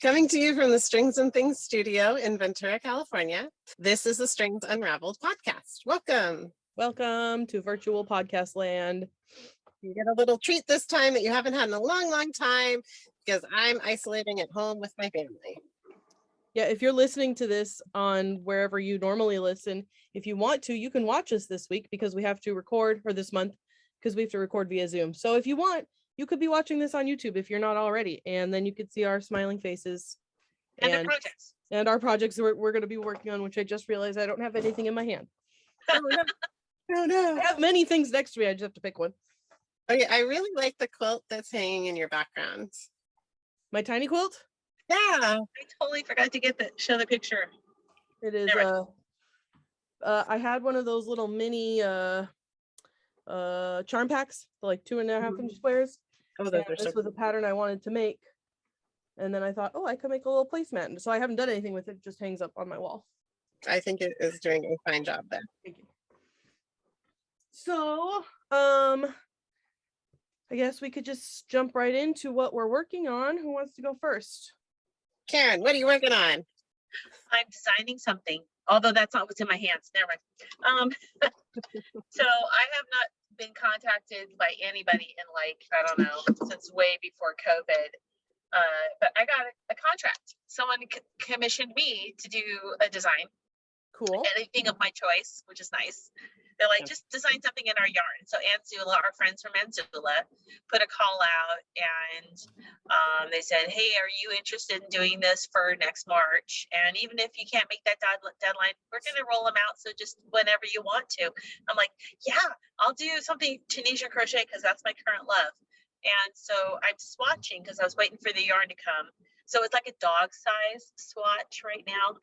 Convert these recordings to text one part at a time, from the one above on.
Coming to you from the Strings and Things studio in Ventura, California, this is the Strings Unraveled podcast. Welcome. Welcome to virtual podcast land. You get a little treat this time that you haven't had in a long, long time because I'm isolating at home with my family. Yeah, if you're listening to this on wherever you normally listen, if you want to, you can watch us this week because we have to record, or this month, because we have to record via Zoom. So if you want, you could be watching this on YouTube if you're not already, and then you could see our smiling faces and our projects we're going to be working on, which I just realized I don't have anything in my hand. Oh no. I have many things next to me. I just have to pick one. Okay, I really like the quilt that's hanging in your background. My tiny quilt? Yeah. I totally forgot to show the picture. It is I had one of those little mini charm packs, like 2.5 inch squares. Oh, this was a pattern I wanted to make, and then I thought, oh, I could make a little placemat, and so I haven't done anything with it. It just hangs up on my wall. I think it is doing a fine job there. Thank you. So I guess we could just jump right into what we're working on. Who wants to go first? Karin, what are you working on? I'm designing something, although that's not what's in my hands. Never mind. So I have not been contacted by anybody in, like, I don't know, since way before COVID. But I got a contract. Someone commissioned me to do a design. Cool. Anything of my choice, which is nice. They're like, just design something in our yard. So Anzula, our friends from Anzula, put a call out, and they said, hey, are you interested in doing this for next March? And even if you can't make that deadline, we're going to roll them out. So just whenever you want to. I'm like, yeah, I'll do something Tunisian crochet because that's my current love. And so I'm swatching because I was waiting for the yarn to come. So it's like a dog size swatch right now.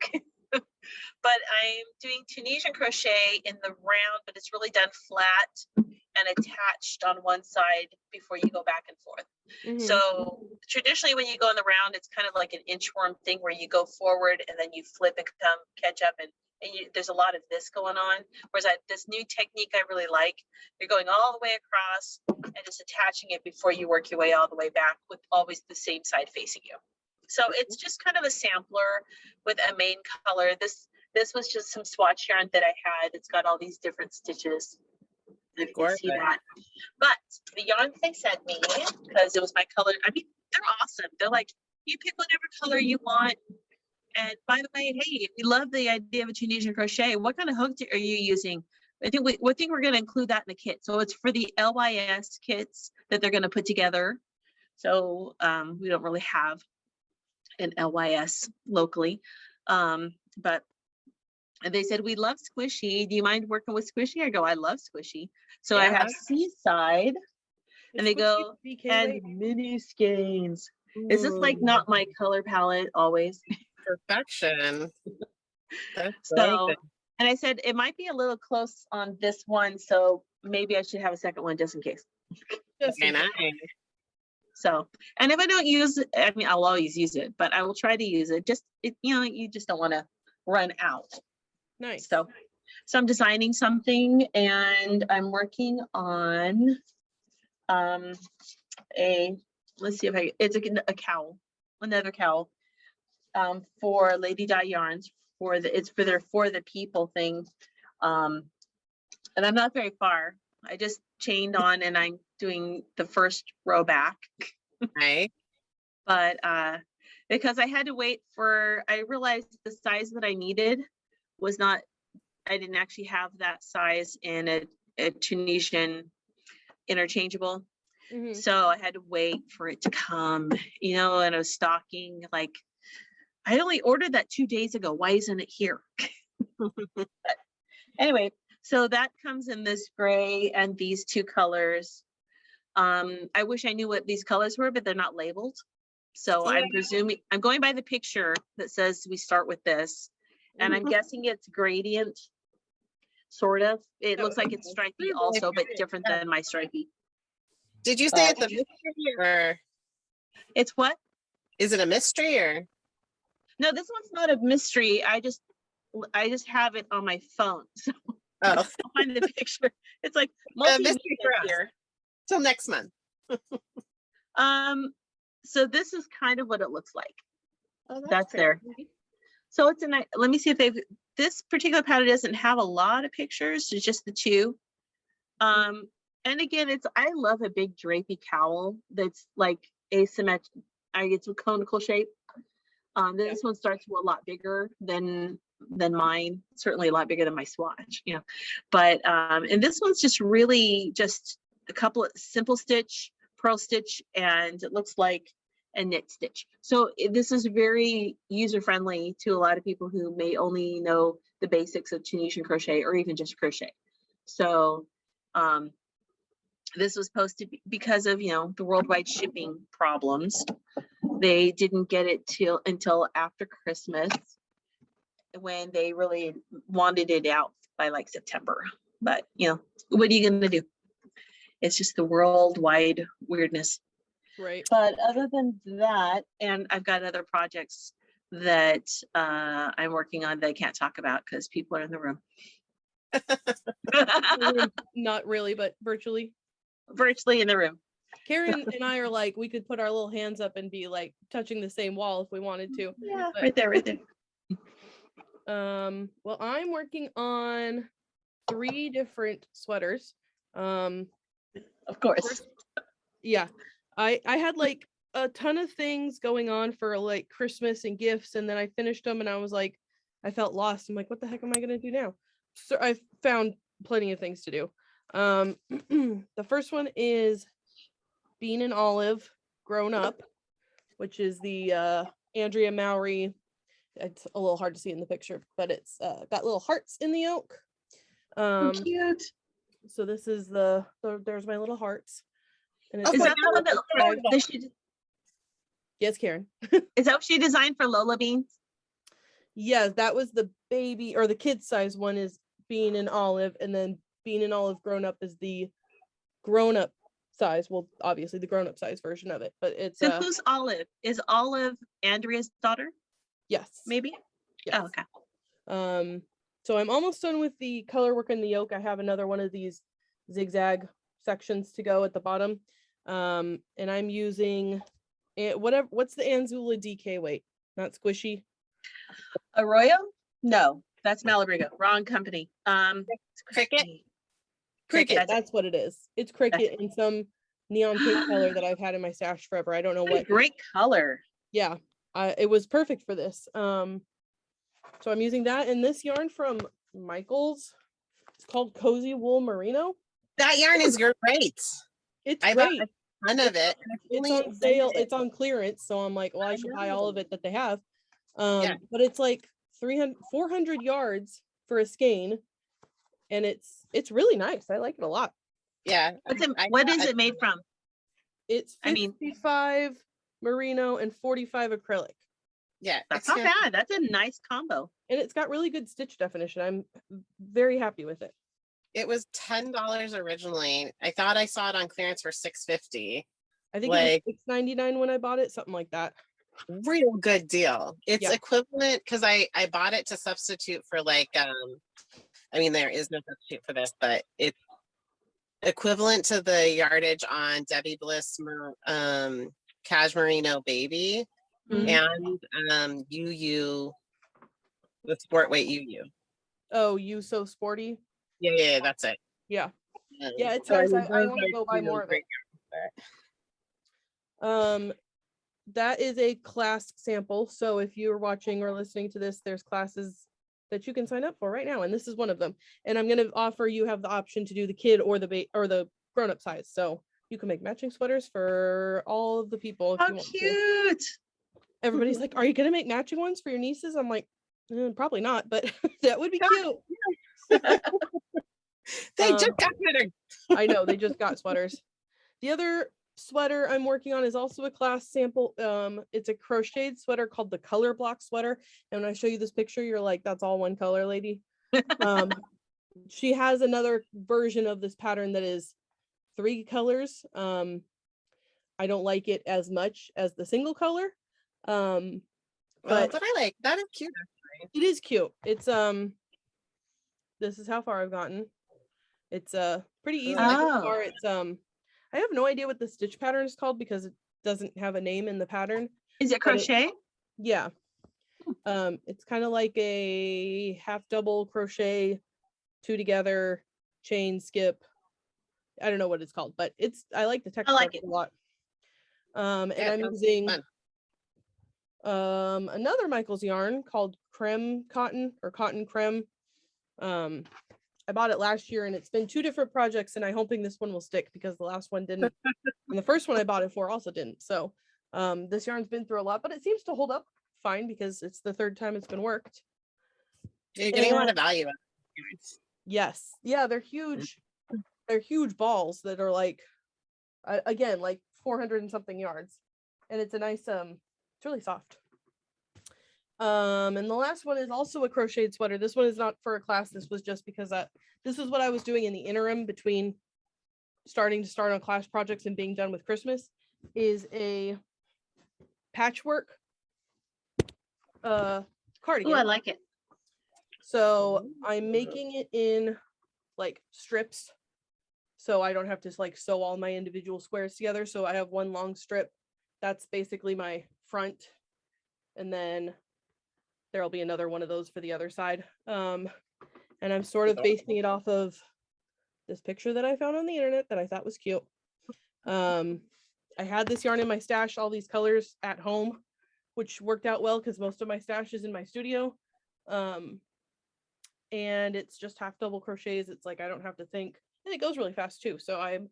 But I'm doing Tunisian crochet in the round, but it's really done flat and attached on one side before you go back and forth. Mm-hmm. So traditionally when you go in the round, it's kind of like an inchworm thing where you go forward and then you flip and catch up, and there's a lot of this going on. Whereas this new technique I really like, you're going all the way across and just attaching it before you work your way all the way back with always the same side facing you. So it's just kind of a sampler with a main color. This was just some swatch yarn that I had. It's got all these different stitches. You can see that. But the yarns they sent me, because it was my color, I mean, they're awesome. They're like, you pick whatever color you want. And by the way, hey, if you love the idea of a Tunisian crochet, what kind of hook are you using? I think we're going to include that in the kit. So it's for the LYS kits that they're going to put together. So we don't really have an LYS locally, but they said, we love squishy. Do you mind working with squishy? I go, I love squishy. So yeah. I have Seaside, and they go, and mini skeins. Is this like not my color palette always? Perfection. That's so good. And I said it might be a little close on this one, so maybe I should have a second one just in case. Nice. So, and if I don't use it, I mean, I'll always use it, but I will try to use it. You just don't want to run out. Nice. So I'm designing something, and I'm working on let's see if it's a cowl, another cowl for Lady Dye Yarns it's for their For the People thing. And I'm not very far. I just chained on and I'm doing the first row back. Right. But because I had to wait I realized the size that I needed was not, I didn't actually have that size in a Tunisian interchangeable. Mm-hmm. So I had to wait for it to come, and I was stocking, like, I only ordered that 2 days ago. Why isn't it here? Anyway, so that comes in this gray and these two colors. I wish I knew what these colors were, but they're not labeled. So I'm presuming, I'm going by the picture that says we start with this, and I'm guessing it's gradient, sort of. It looks like it's stripy also, but different than my stripy. Did you say it's a mystery, or? It's what? Is it a mystery, or? No, this one's not a mystery. I just have it on my phone. So I'll find the picture. It's like mystery for us. Here. Till next month. So this is kind of what it looks like. Oh, That's great. there. So it's a nice, let me see if this particular pattern doesn't have a lot of pictures. It's just the two. And again, I love a big drapey cowl that's like asymmetric. It's a conical shape. This one starts a lot bigger than mine, certainly a lot bigger than my swatch, you know. But and this one's just really just a couple of simple stitch, purl stitch, and it looks like a knit stitch. So this is very user friendly to a lot of people who may only know the basics of Tunisian crochet or even just crochet. So this was posted because of, you know, the worldwide shipping problems. They didn't get it until after Christmas, when they really wanted it out by like September. But, you know, what are you going to do? It's just the worldwide weirdness. Right. But other than that, and I've got other projects that I'm working on that I can't talk about because people are in the room. Not really, but virtually. Virtually in the room. Karin and I are like, we could put our little hands up and be like touching the same wall if we wanted to. Yeah, but, right there. Well, I'm working on 3 different sweaters. Of course. First, yeah, I had like a ton of things going on for like Christmas and gifts, and then I finished them and I was like, I felt lost. I'm like, what the heck am I gonna do now? So I found plenty of things to do. The first one is Bean and Olive Grown Up, which is the Andrea Mowry. It's a little hard to see in the picture, but it's got little hearts in the yoke. Cute. So this is there's my little hearts. And Is that the one that she? Yes, Karin. Is that what she designed for Lola Beans? Yeah, that was the baby or the kid size one is Bean and Olive, and then Bean and Olive Grown Up is the grown up size. Well, obviously the grown up size version of it, but it's so who's Olive? Is Olive Andrea's daughter? Yes. Maybe. Yes. Oh, okay. So I'm almost done with the color work in the yoke. I have another one of these zigzag sections to go at the bottom. And I'm using what's the Anzula DK weight? Not squishy. Arroyo? No, that's Malabrigo. Wrong company. Cricket. Cricket, that's what it is. It's Cricket in some neon pink color that I've had in my stash forever. I don't know what. Great color. Yeah, it was perfect for this. So I'm using that, and this yarn from Michaels. It's called Cozy Wool Merino. That yarn is great. It's I great. bought a ton of it. It's on sale. It's on clearance, so I'm like, well, I should buy all of it that they have. Yeah. But it's like 400 yards for a skein, and it's really nice. I like it a lot. Yeah. What is it made from? It's 55 merino and 45 acrylic. Yeah, that's not bad. That's a nice combo. And it's got really good stitch definition. I'm very happy with it. It was $10 originally. I thought I saw it on clearance for $6.50. I think it was $6.99 when I bought it, something like that. Real good deal. It's equivalent because I bought it to substitute for like I mean there is no substitute for this, but it's equivalent to the yardage on Debbie Bliss Cash Merino Baby and UU the sport weight UU. Oh, You So Sporty. Yeah, that's it. Yeah, it's nice. I want to go buy more of it. That is a class sample. So if you're watching or listening to this, there's classes that you can sign up for right now, and this is one of them. And I'm going to offer you have the option to do the kid or the grown-up size. So you can make matching sweaters for all of the people. If you want cute! To. Everybody's like, "Are you going to make matching ones for your nieces?" I'm like, probably not, but that would be cute. They just got better. I know, they just got sweaters. The other sweater I'm working on is also a class sample. It's a crocheted sweater called the Color Block Sweater. And when I show you this picture, you're like, that's all one color, lady. She has another version of this pattern that is 3 colors. I don't like it as much as the single color. But I like that is cute. It is cute. It's this is how far I've gotten. It's pretty easy so far. It's I have no idea what the stitch pattern is called because it doesn't have a name in the pattern. Is it crochet? Yeah. It's kind of like a half double crochet, 2 together, chain skip. I don't know what it's called, but I like the texture like of it. a lot. And Yeah, I'm it sounds using fun. another Michael's yarn called creme cotton or cotton creme. I bought it last year and it's been 2 different projects, and I'm hoping this one will stick because the last one didn't. And the first one I bought it for also didn't. So this yarn's been through a lot, but it seems to hold up fine because it's the 3rd time it's been worked. You're getting a lot of value out of it. Yes. Yeah, they're huge. They're huge balls that are like, again, like 400 and something yards. And it's a nice, it's really soft. And the last one is also a crocheted sweater. This one is not for a class. This was just because this is what I was doing in the interim between start on class projects and being done with Christmas, is a patchwork cardigan. Oh, I like it. So I'm making it in like strips, so I don't have to like sew all my individual squares together. So I have one long strip. That's basically my front. And then there'll be another one of those for the other side. And I'm sort of basing it off of this picture that I found on the internet that I thought was cute. I had this yarn in my stash, all these colors at home, which worked out well because most of my stash is in my studio. And it's just half double crochets. It's like I don't have to think, and it goes really fast too. So I'm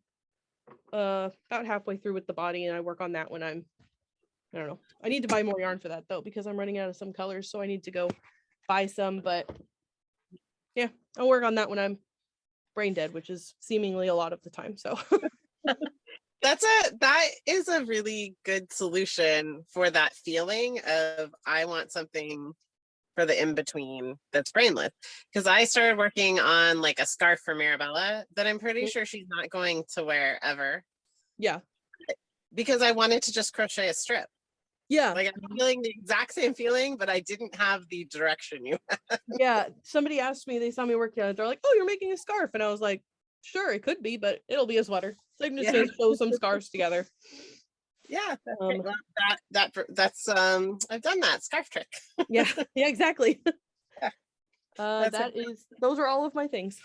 about halfway through with the body, and I work on that when I don't know. I need to buy more yarn for that though, because I'm running out of some colors. So I need to go buy some, but yeah, I'll work on that when I'm brain dead, which is seemingly a lot of the time. So that is a really good solution for that feeling of I want something for the in-between that's brainless. Because I started working on like a scarf for Mirabella that I'm pretty sure she's not going to wear ever. Yeah. Because I wanted to just crochet a strip. Yeah. Like I'm feeling the exact same feeling, but I didn't have the direction you had. Yeah. Somebody asked me, they saw me working on it. They're like, oh, you're making a scarf. And I was like, sure, it could be, but it'll be a sweater. So I'm just going to sew some scarves together. Yeah, that's great. Well, that's I've done that scarf trick. Yeah, exactly. Yeah. Those are all of my things.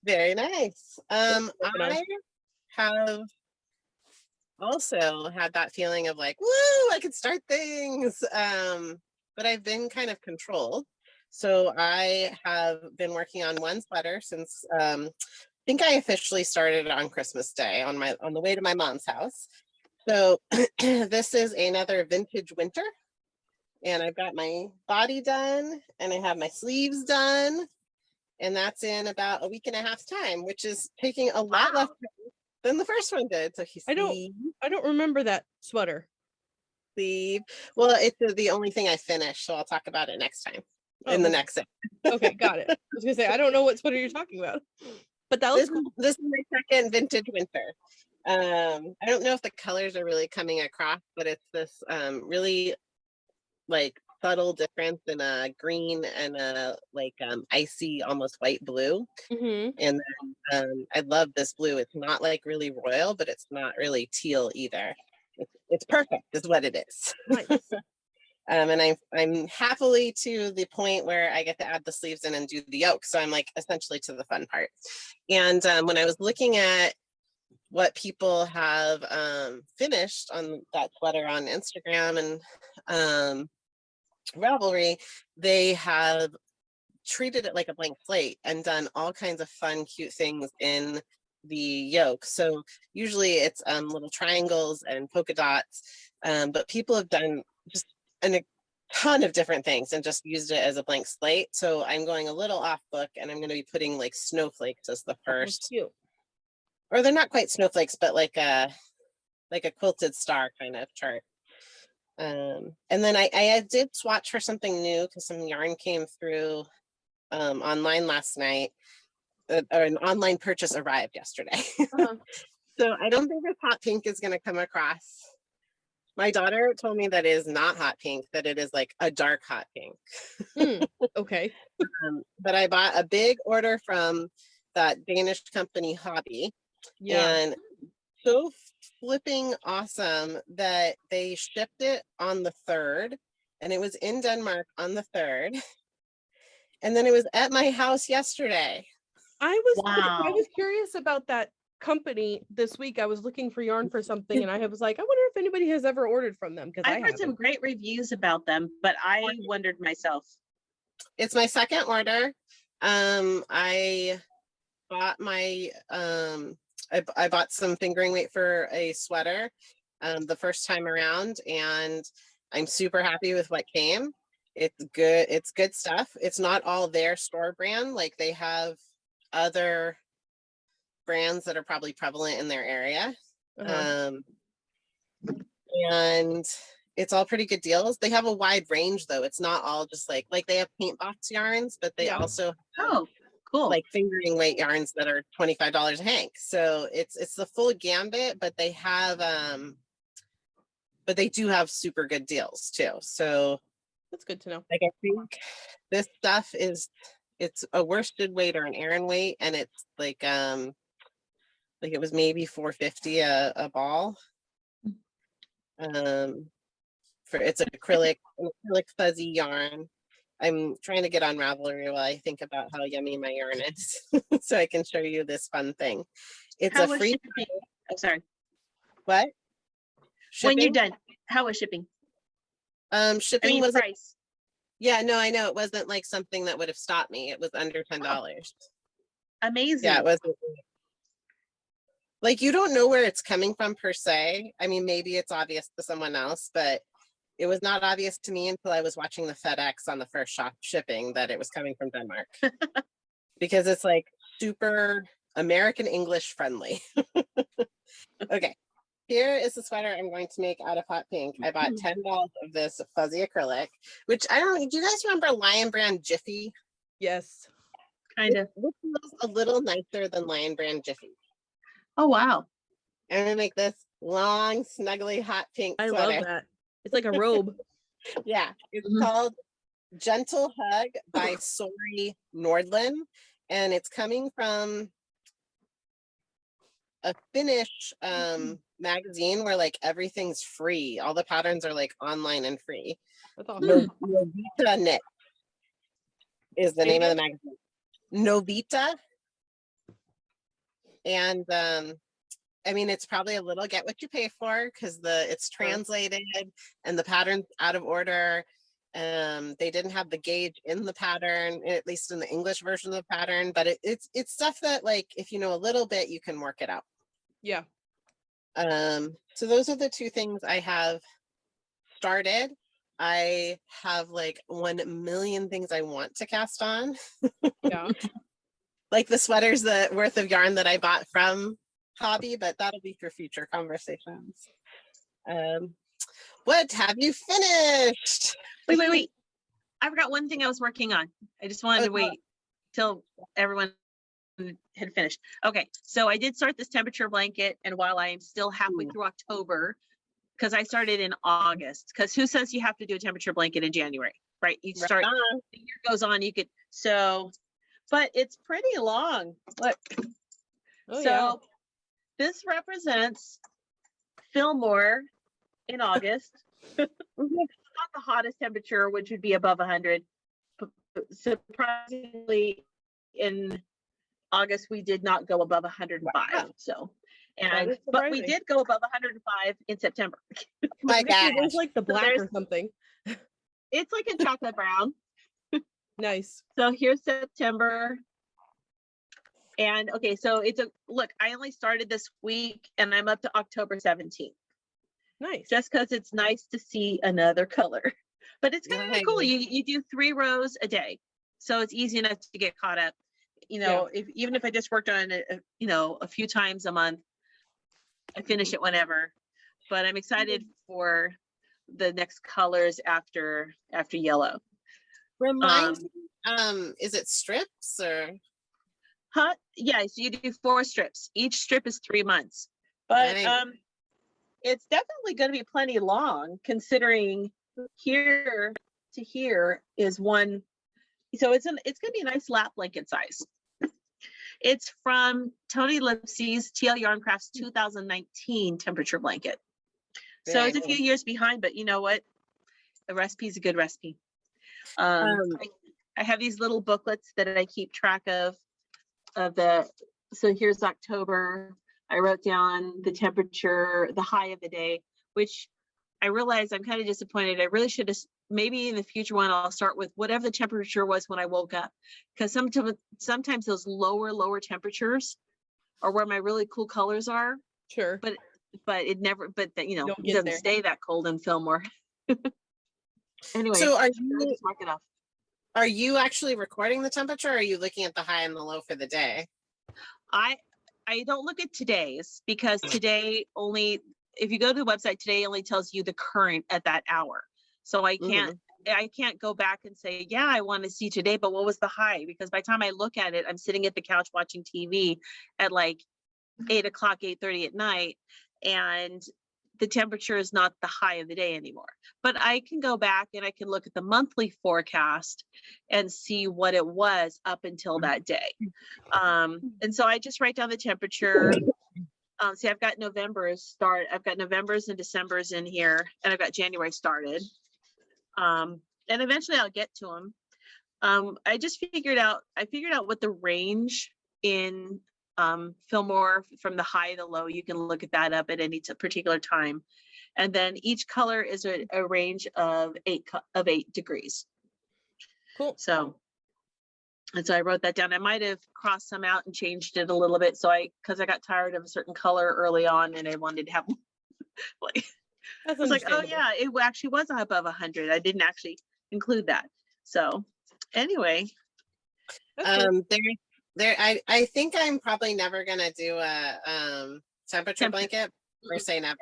Very nice. I have also had that feeling of like, woo, I could start things. But I've been kind of controlled. So I have been working on one sweater since I think I officially started on Christmas Day on the way to my mom's house. So this is another vintage winter, and I've got my body done and I have my sleeves done, and that's in about a week and a half time, which is taking a lot less than the first one did. So I don't remember that sweater. Sleeve. Well, it's the only thing I finished, so I'll talk about it next time in the next segment. Okay, got it. I was gonna say I don't know what sweater you're talking about, but that looks cool. This is my second vintage winter. I don't know if the colors are really coming across, but it's this really like subtle difference in a green and a like icy almost white blue. Mm-hmm. And then I love this blue. It's not like really royal, but it's not really teal either. It's perfect is what it is. Nice. And I'm happily to the point where I get to add the sleeves in and do the yoke. So I'm like essentially to the fun part. And when I was looking at what people have finished on that sweater on Instagram and Ravelry, they have treated it like a blank slate and done all kinds of fun, cute things in the yoke. So usually it's little triangles and polka dots, but people have done just a ton of different things and just used it as a blank slate. So I'm going a little off book, and I'm going to be putting like snowflakes as the first. Cute. Or they're not quite snowflakes, but like a quilted star kind of chart. And then I did swatch for something new because some yarn came through online last night. Or an online purchase arrived yesterday. So I don't think this hot pink is going to come across. My daughter told me that it is not hot pink, that it is like a dark hot pink. Okay. But I bought a big order from that Danish company Hobby. Yeah. And so flipping awesome that they shipped it on the 3rd and it was in Denmark on the 3rd. And then it was at my house yesterday. I Wow. was curious about that company this week. I was looking for yarn for something, and I was like, I wonder if anybody has ever ordered from them, because I've heard some great reviews about them, but I wondered myself. It's my second order. I bought my I bought some fingering weight for a sweater the first time around, and I'm super happy with what came. It's good. It's good stuff. It's not all their store brand. Like, they have other brands that are probably prevalent in their area. And it's all pretty good deals. They have a wide range though. It's not all just like they have paint box yarns, but they also have, Cool. like, fingering weight yarns that are $25 a hank. So it's the full gambit, but they have but they do have super good deals too. So that's good to know. like, I think this stuff it's a worsted weight or an Aran weight, and it's like it was maybe $4.50 a ball. It's an acrylic fuzzy yarn. I'm trying to get on Ravelry while I think about how yummy my yarn is, so I can show you this fun thing. It's How a was free. shipping? Oh, sorry. What? When you're Shipping? done, how was shipping? Shipping was price. Yeah, no, I know it wasn't like something that would have stopped me. It was under $10. Amazing. Yeah, it wasn't. Like, you don't know where it's coming from per se. I mean, maybe it's obvious to someone else, but it was not obvious to me until I was watching the FedEx on the first shipping that it was coming from Denmark. Because it's like super American English friendly. Okay, here is the sweater I'm going to make out of hot pink. I bought 10 balls of this fuzzy acrylic, which I don't know, do you guys remember Lion Brand Jiffy? Yes. Kind of. This was a little nicer than Lion Brand Jiffy. Oh, wow. I'm gonna make this long, snuggly, hot pink I sweater. love that. It's like a robe. Yeah, it's called Gentle Hug by Sori Nordlund, and it's coming from a Finnish magazine where like everything's free. All the patterns are like online and free. That's awesome. Novita Knit is the name of the magazine. Novita. And I mean, it's probably a little get what you pay for, because it's translated and the pattern's out of order. They didn't have the gauge in the pattern, at least in the English version of the pattern, but it's stuff that, like, if you know a little bit, you can work it out. Yeah. So those are the two things I have started. I have like 1 million things I want to cast on. Yeah. Like the sweaters worth of yarn that I bought from Hobby, but that'll be for future conversations. What have you finished? Wait. I forgot one thing I was working on. I just wanted to wait till everyone had finished. Okay, so I did start this temperature blanket, and while I am still halfway through October, because I started in August, because who says you have to do a temperature blanket in January, right? You start, the year goes on, you could, but it's pretty long. Look. So this represents Fillmore in August. Not the hottest temperature, which would be above 100. Surprisingly, in August, we did not go above 105. Wow. So, but we did go above 105 in September. My God, it's like the black or something. It's like a chocolate brown. Nice. So here's September. And okay, so look, I only started this week and I'm up to October 17th. Nice. Just because it's nice to see another color. But it's kind of cool. You do 3 rows a day. So it's easy enough to get caught up. You know, even if I just worked on it, a few times a month, I finish it whenever. But I'm excited for the next colors after yellow. Remind me, is it strips or? Yeah, so you do 4 strips. Each strip is 3 months. But it's definitely going to be plenty long, considering here to here is 1. So it's going to be a nice lap blanket size. It's from Tony Lipsy's TL Yarn Crafts 2019 temperature blanket. So it's a few years behind, but you know what? a recipe is a good recipe. I have these little booklets that I keep track of so here's October. I wrote down the temperature, the high of the day, which I realize I'm kind of disappointed. I really should have, maybe in the future one, I'll start with whatever the temperature was when I woke up. Because sometimes those lower temperatures are where my really cool colors are. Sure. But it never, but that, Don't it get doesn't there. stay that cold in Fillmore. Anyway, So I just mark it off. are you actually recording the temperature, or are you looking at the high and the low for the day? I don't look at today's, because today only, if you go to the website, today only tells you the current at that hour. So I can't go back and say, yeah, I want to see today, but what was the high? Because by the time I look at it, I'm sitting at the couch watching TV at like 8 o'clock, 8:30 at night, and the temperature is not the high of the day anymore. But I can go back and I can look at the monthly forecast and see what it was up until that day. And so I just write down the temperature. See, I've got November's and December's in here, and I've got January started. And eventually I'll get to them. I figured out what the range in Fillmore from the high to the low. You can look at that up at any particular time. And then each color is a range of 8 degrees. Cool. So I wrote that down. I might have crossed some out and changed it a little bit. Because I got tired of a certain color early on, and I wanted to have like, I was like, oh yeah, it actually was above 100. I didn't actually include that. So anyway. I think I'm probably never gonna do a temperature blanket, or say never.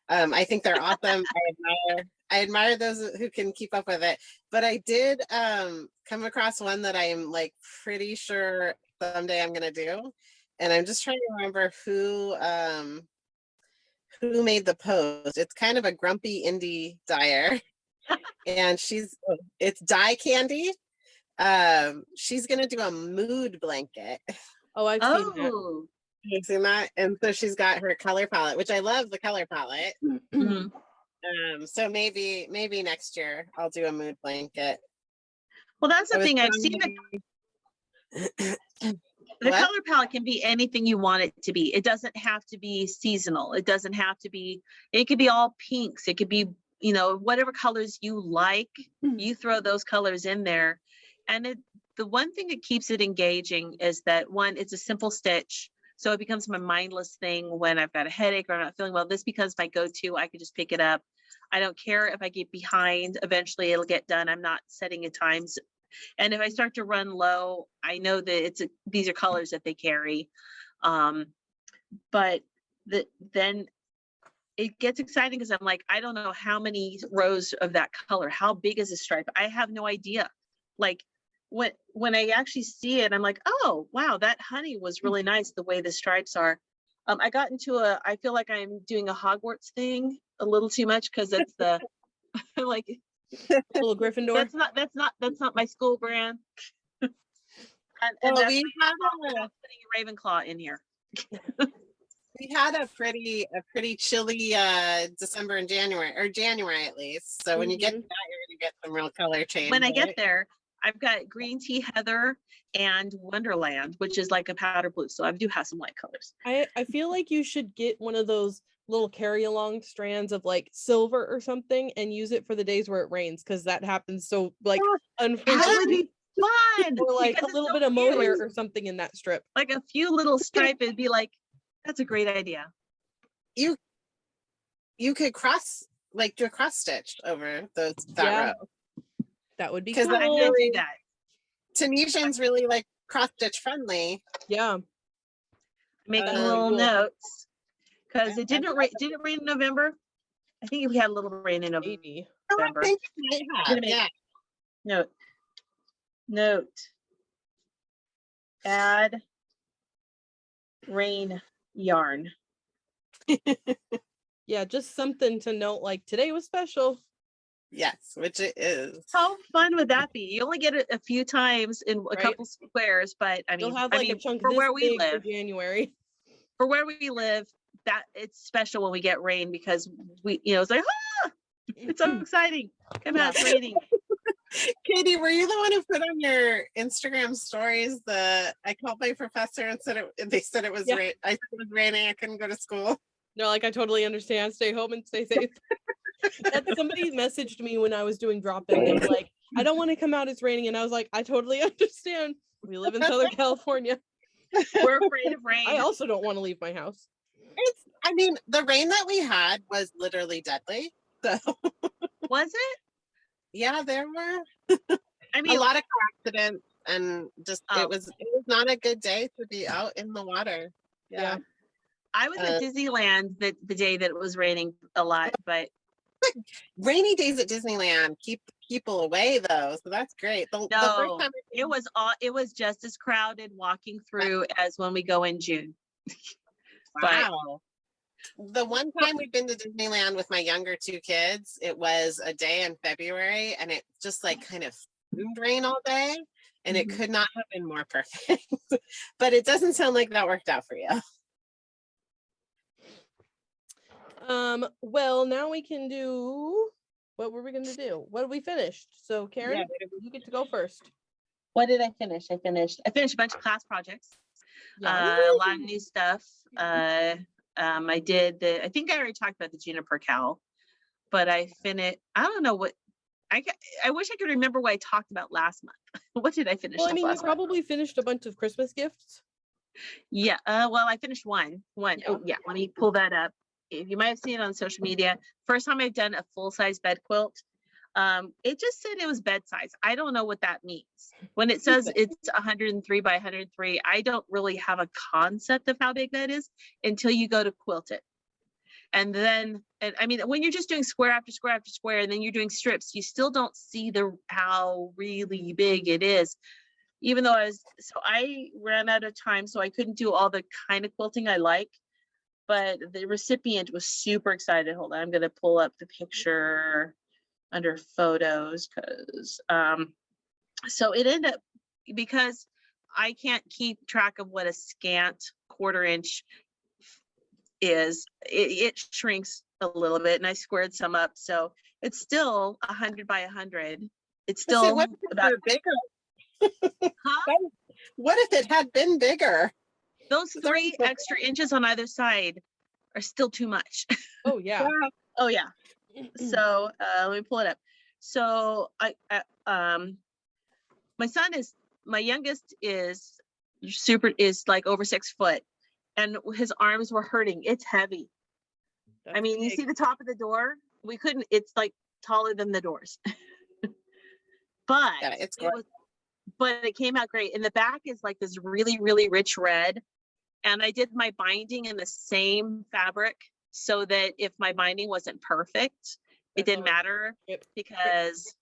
I think they're awesome. I admire those who can keep up with it. But I did come across one that I'm like pretty sure someday I'm gonna do, and I'm just trying to remember who made the post. It's kind of a grumpy indie dyer, and it's Dye Candy. She's gonna do a mood blanket. Oh, I've seen that. You've seen that? And so she's got her color palette, which I love the color palette. So maybe next year I'll do a mood blanket. Well, that's the thing. I've seen the color palette can be anything you want it to be. It doesn't have to be seasonal. It doesn't have to be, it could be all pinks. It could be, whatever colors you like, you throw those colors in there. And the one thing that keeps it engaging is that, one, it's a simple stitch. So it becomes my mindless thing when I've got a headache or I'm not feeling well. This becomes my go-to. I can just pick it up. I don't care if I get behind. Eventually it'll get done. I'm not setting a time. And if I start to run low, I know that these are colors that they carry. But then it gets exciting because I'm like, I don't know how many rows of that color. How big is the stripe? I have no idea. Like, when I actually see it, I'm like, oh, wow, that honey was really nice the way the stripes are. I got into I feel like I'm doing a Hogwarts thing a little too much because it's the like little Gryffindor. That's not my school brand. and Well, we had putting a Ravenclaw in here. We had a pretty chilly December and January at least. So when you get to that, you're gonna get some real color change. When I get there, I've got Green Tea Heather and Wonderland, which is like a powder blue. So I do have some light colors. I feel like you should get one of those little carry along strands of like silver or something and use it for the days where it rains, because that happens so like unfrequently. That would be fun. Or like a little bit of mohair or something in that strip. Like a few little stripe, it'd be like, that's a great idea. You could do a cross stitch over that row. That would be because cool. I did do that. Tunisians really like cross stitch friendly. Yeah. Making little notes because it didn't rain. Did it rain in November? I think we had a little rain in November. I think it might have. Yeah. Note. Add rain yarn. Yeah, just something to note, like today was special. Yes, which it is. How fun would that be? You only get it a few times in a couple squares, but I mean, you'll have like a chunk for where we live. For January. For where we live, that it's special when we get rain because we, it's like, It's so exciting. Come out, it's raining. Katie, were you the one who put on your Instagram stories I called my professor and they said it was rain. I said it was raining. I couldn't go to school. No, like I totally understand. Stay home and stay safe. Somebody messaged me when I was doing drop-in. They were like, I don't want to come out, it's raining. And I was like, I totally understand. We live in Southern California. We're afraid of rain. I also don't want to leave my house. I mean, the rain that we had was literally deadly. So Was it? yeah, there were I mean, a lot of car accidents and just it was not a good day to be out in the water. Yeah. I was at Disneyland the day that it was raining a lot, but rainy days at Disneyland keep people away though, so that's great. The first time it was just as crowded walking through as when we go in June. Wow. The one time we've been to Disneyland with my younger two kids, it was a day in February and it just like kind of rained all day and it could not have been more perfect. But it doesn't sound like that worked out for you. Well, now we can do, what were we going to do? What have we finished? So Karin, you get to go first. What did I finish? I finished a bunch of class projects. A lot of new stuff. I did I think I already talked about the juniper cowl, but I finished, I don't know what, I wish I could remember what I talked about last month. What did I finish? Well, I mean, you last probably finished a bunch of Christmas gifts. Yeah. Well, I finished one. Yeah. Oh, yeah. Let me pull that up. You might have seen it on social media. First time I've done a full-size bed quilt. It just said it was bed size. I don't know what that means. When it says it's 103 by 103, I don't really have a concept of how big that is until you go to quilt it. And then, I mean, when you're just doing square after square after square, and then you're doing strips, you still don't see how really big it is. Even though I ran out of time, so I couldn't do all the kind of quilting I like. But the recipient was super excited. Hold on, I'm going to pull up the picture under photos because so it ended up, because I can't keep track of what a scant 1/4 inch is, it shrinks a little bit, and I squared some up, so it's still 100 by 100. It's still about bigger. Huh? What if it had been bigger? Those 3 extra inches on either side are still too much. Oh yeah. Oh yeah. So let me pull it up. So my youngest is like over 6 foot, and his arms were hurting. It's heavy. I mean, you see the top of the door? It's like taller than the doors. But it came out great. And the back is like this really, really rich red. And I did my binding in the same fabric so that if my binding wasn't perfect, it didn't matter because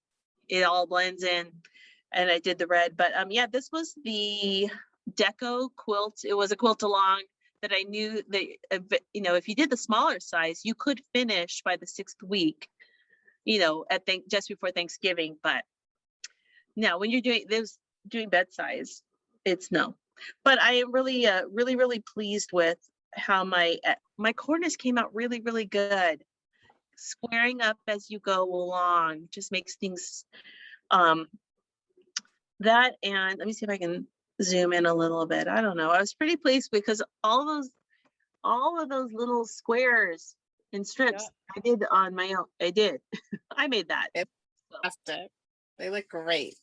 it all blends in. And I did the red. But yeah, this was the deco quilt. It was a quilt along that I knew that, if you did the smaller size, you could finish by the 6th week, just before Thanksgiving. But no, when you're doing bed size, it's no. But I am really, really, really pleased with how my corners came out really, really good. Squaring up as you go along just makes things, that, and let me see if I can zoom in a little bit. I don't know. I was pretty pleased because all of those little squares and strips I did on my own. I did. I made that. Fantastic. They look great.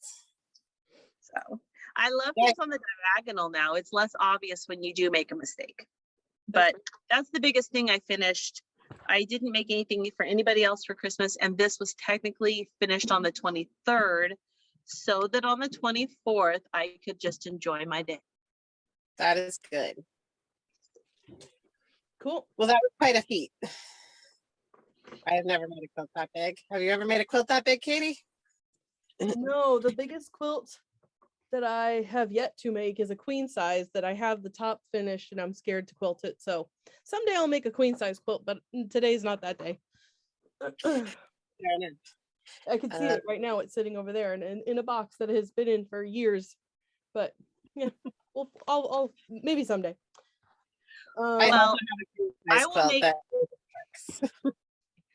So I love this on the diagonal now. It's less obvious when you do make a mistake. But that's the biggest thing I finished. I didn't make anything for anybody else for Christmas, and this was technically finished on the 23rd, so that on the 24th I could just enjoy my day. That is good. Cool. Well, that was quite a feat. I have never made a quilt that big. Have you ever made a quilt that big, Katie? No, the biggest quilt that I have yet to make is a queen size that I have the top finished and I'm scared to quilt it. So someday I'll make a queen size quilt, but today's not that day. I can see it right now. It's sitting over there and in a box that has been in for years. But yeah, well, I'll maybe someday. I will make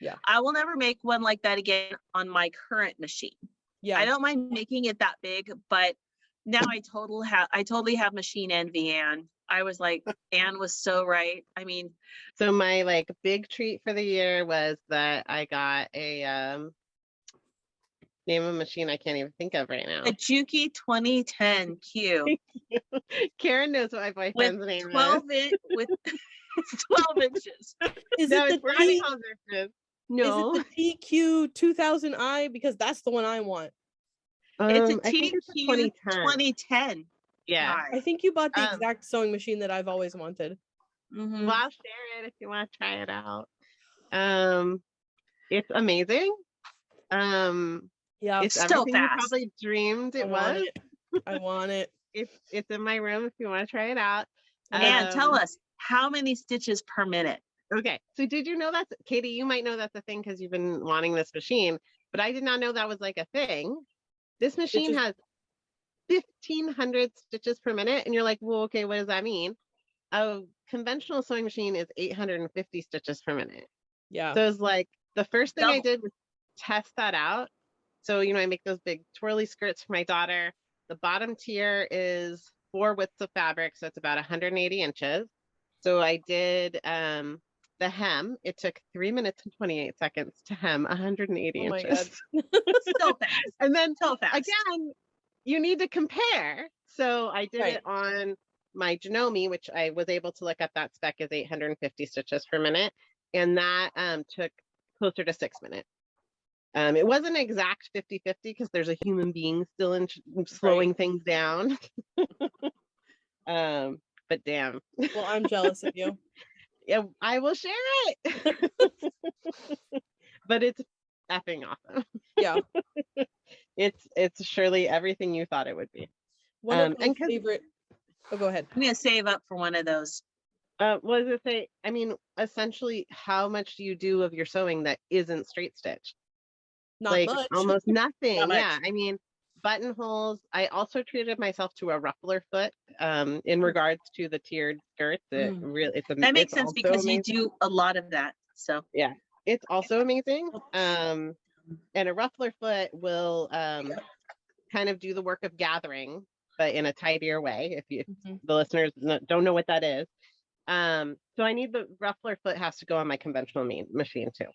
Yeah. I will never make one like that again on my current machine. Yeah. I don't mind making it that big, but now I totally have machine envy, Anne. I was like, Anne was so right. I mean, So my like big treat for the year was that I got a name of a machine I can't even think of right now. a Juki 2010 Q Karin knows what my with boyfriend's name is. 12 inches. Is No, it it's the 40 T? inches. Is No, it the TQ 2000i? Because that's the one I want. It's a I think it's a TQ 2010. 2010. Yeah. God. I think you bought the Um, exact sewing machine that I've always wanted. Mhm. Well, I'll share it if you want to try it out. It's amazing. Yeah. It's So everything you fast. probably dreamed I it want was. it. I want it. It's in my room if you want to try it out. And tell us, how many stitches per minute? Okay, so did you know that's Katie? You might know that's a thing because you've been wanting this machine, but I did not know that was like a thing. This machine Stitches- has 1,500 stitches per minute, and you're like, well, okay, what does that mean? A conventional sewing machine is 850 stitches per minute. Yeah. So it's like the first thing I Double. did was test that out. So, I make those big twirly skirts for my daughter. The bottom tier is 4 widths of fabric, so it's about 180 inches. So I did the hem. It took 3 minutes and 28 seconds to hem 180 Oh my inches. So fast. And then So fast. again, you need to compare. So I did Right. it on my Janome, which I was able to look up that spec is 850 stitches per minute. And that took closer to 6 minutes. It wasn't exact 50-50 because there's a human being still in slowing things down. But damn. Well, I'm jealous of you. Yeah, I will share it. But it's effing awesome. Yeah. It's surely everything you thought it would be. One of my and 'cause- favorite. Oh, go ahead. I'm gonna save up for one of those. What does it say? I mean, essentially, how much do you do of your sewing that isn't straight stitch? Not Like much. almost nothing. Not much. Yeah, I mean, buttonholes. I also treated myself to a ruffler foot in regards to the tiered skirts. It really That makes it's sense also because you amazing. do a lot of that. So Yeah, it's also amazing. And a ruffler foot will kind of do the work of gathering, but in a tidier way. If you the listeners don't know what that is. So I need the ruffler foot has to go on my conventional machine too.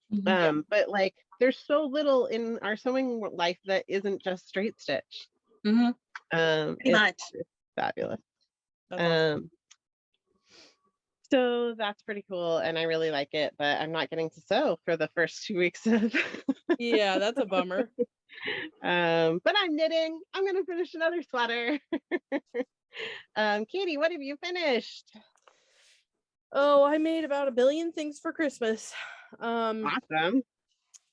But like there's so little in our sewing life that isn't just straight stitch. pretty much. It's fabulous. That's awesome. So that's pretty cool and I really like it, but I'm not getting to sew for the first 2 weeks of Yeah, that's a bummer. but I'm knitting. I'm gonna finish another sweater. Katie, what have you finished? Oh, I made about 1 billion things for Christmas. Awesome.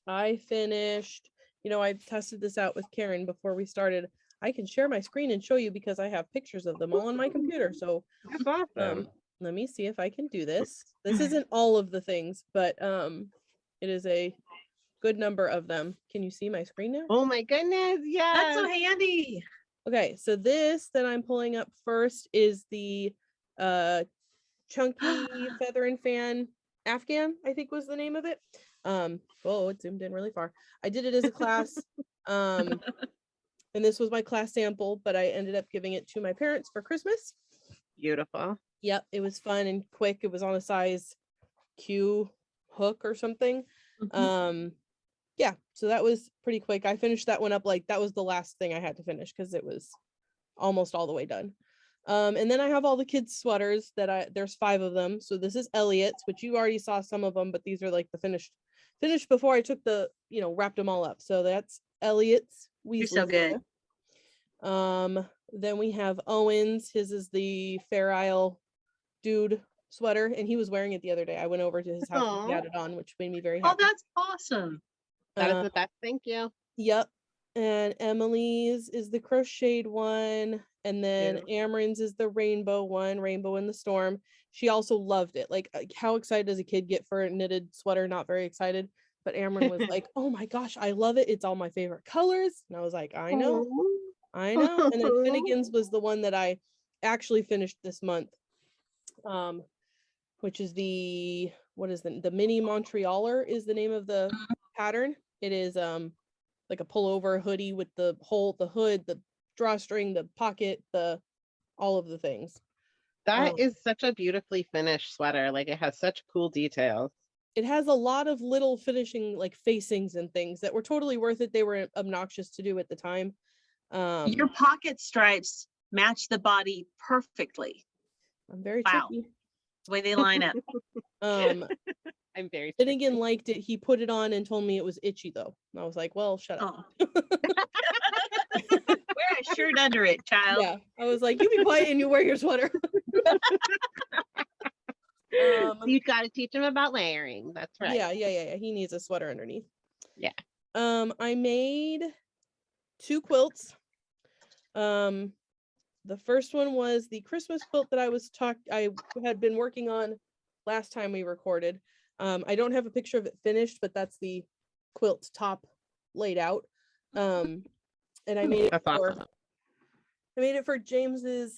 I finished, I tested this out with Karin before we started. I can share my screen and show you because I have pictures of them all on my computer. So That's awesome. let me see if I can do this. This isn't all of the things, but it is a good number of them. Can you see my screen now? Oh my goodness, yeah. That's so handy. Okay, so this that I'm pulling up first is the chunky feather and fan Afghan, I think was the name of it. Oh, it zoomed in really far. I did it as a class. And this was my class sample, but I ended up giving it to my parents for Christmas. Beautiful. Yep, it was fun and quick. It was on a size Q hook or something. Yeah, so that was pretty quick. I finished that one up that was the last thing I had to finish because it was almost all the way done. And then I have all the kids' sweaters there's 5 of them. So this is Elliot's, which you already saw some of them, but these are like the finished before I took wrapped them all up. So that's Elliot's. You're so good. Then we have Owen's. His is the Fair Isle dude sweater, and he was wearing it the other day. I went over to his house and he had it on, which made me very happy. Oh, that's awesome. That is the best. Thank you. Yep. And Emily's is the crocheted one. And then Amren's is the rainbow one, Rainbow in the Storm. She also loved it. Like, how excited does a kid get for a knitted sweater? Not very excited. But Amren was like, oh my gosh, I love it. It's all my favorite colors. And I was like, I know. And then Finnegan's was the one that I actually finished this month. Which is the what is the mini Montrealer is the name of the pattern. It is like a pullover hoodie with the hood, the drawstring, the pocket, all of the things. That is such a beautifully finished sweater. Like, it has such cool details. It has a lot of little finishing like facings and things that were totally worth it. They were obnoxious to do at the time. Your pocket stripes match the body perfectly. I'm very Wow. tricky. The way they line up. I'm very Finnegan liked it. He put it on and told me it was itchy though. And I was like, well, shut up. Wear a shirt under it, child. Yeah. I was like, you be quiet and you wear your sweater. You got to teach him about layering. That's right. Yeah. He needs a sweater underneath. Yeah. I made 2 quilts. The first one was the Christmas quilt that I had been working on last time we recorded. I don't have a picture of it finished, but that's the quilt top laid out. And I made it awesome. I made it for James's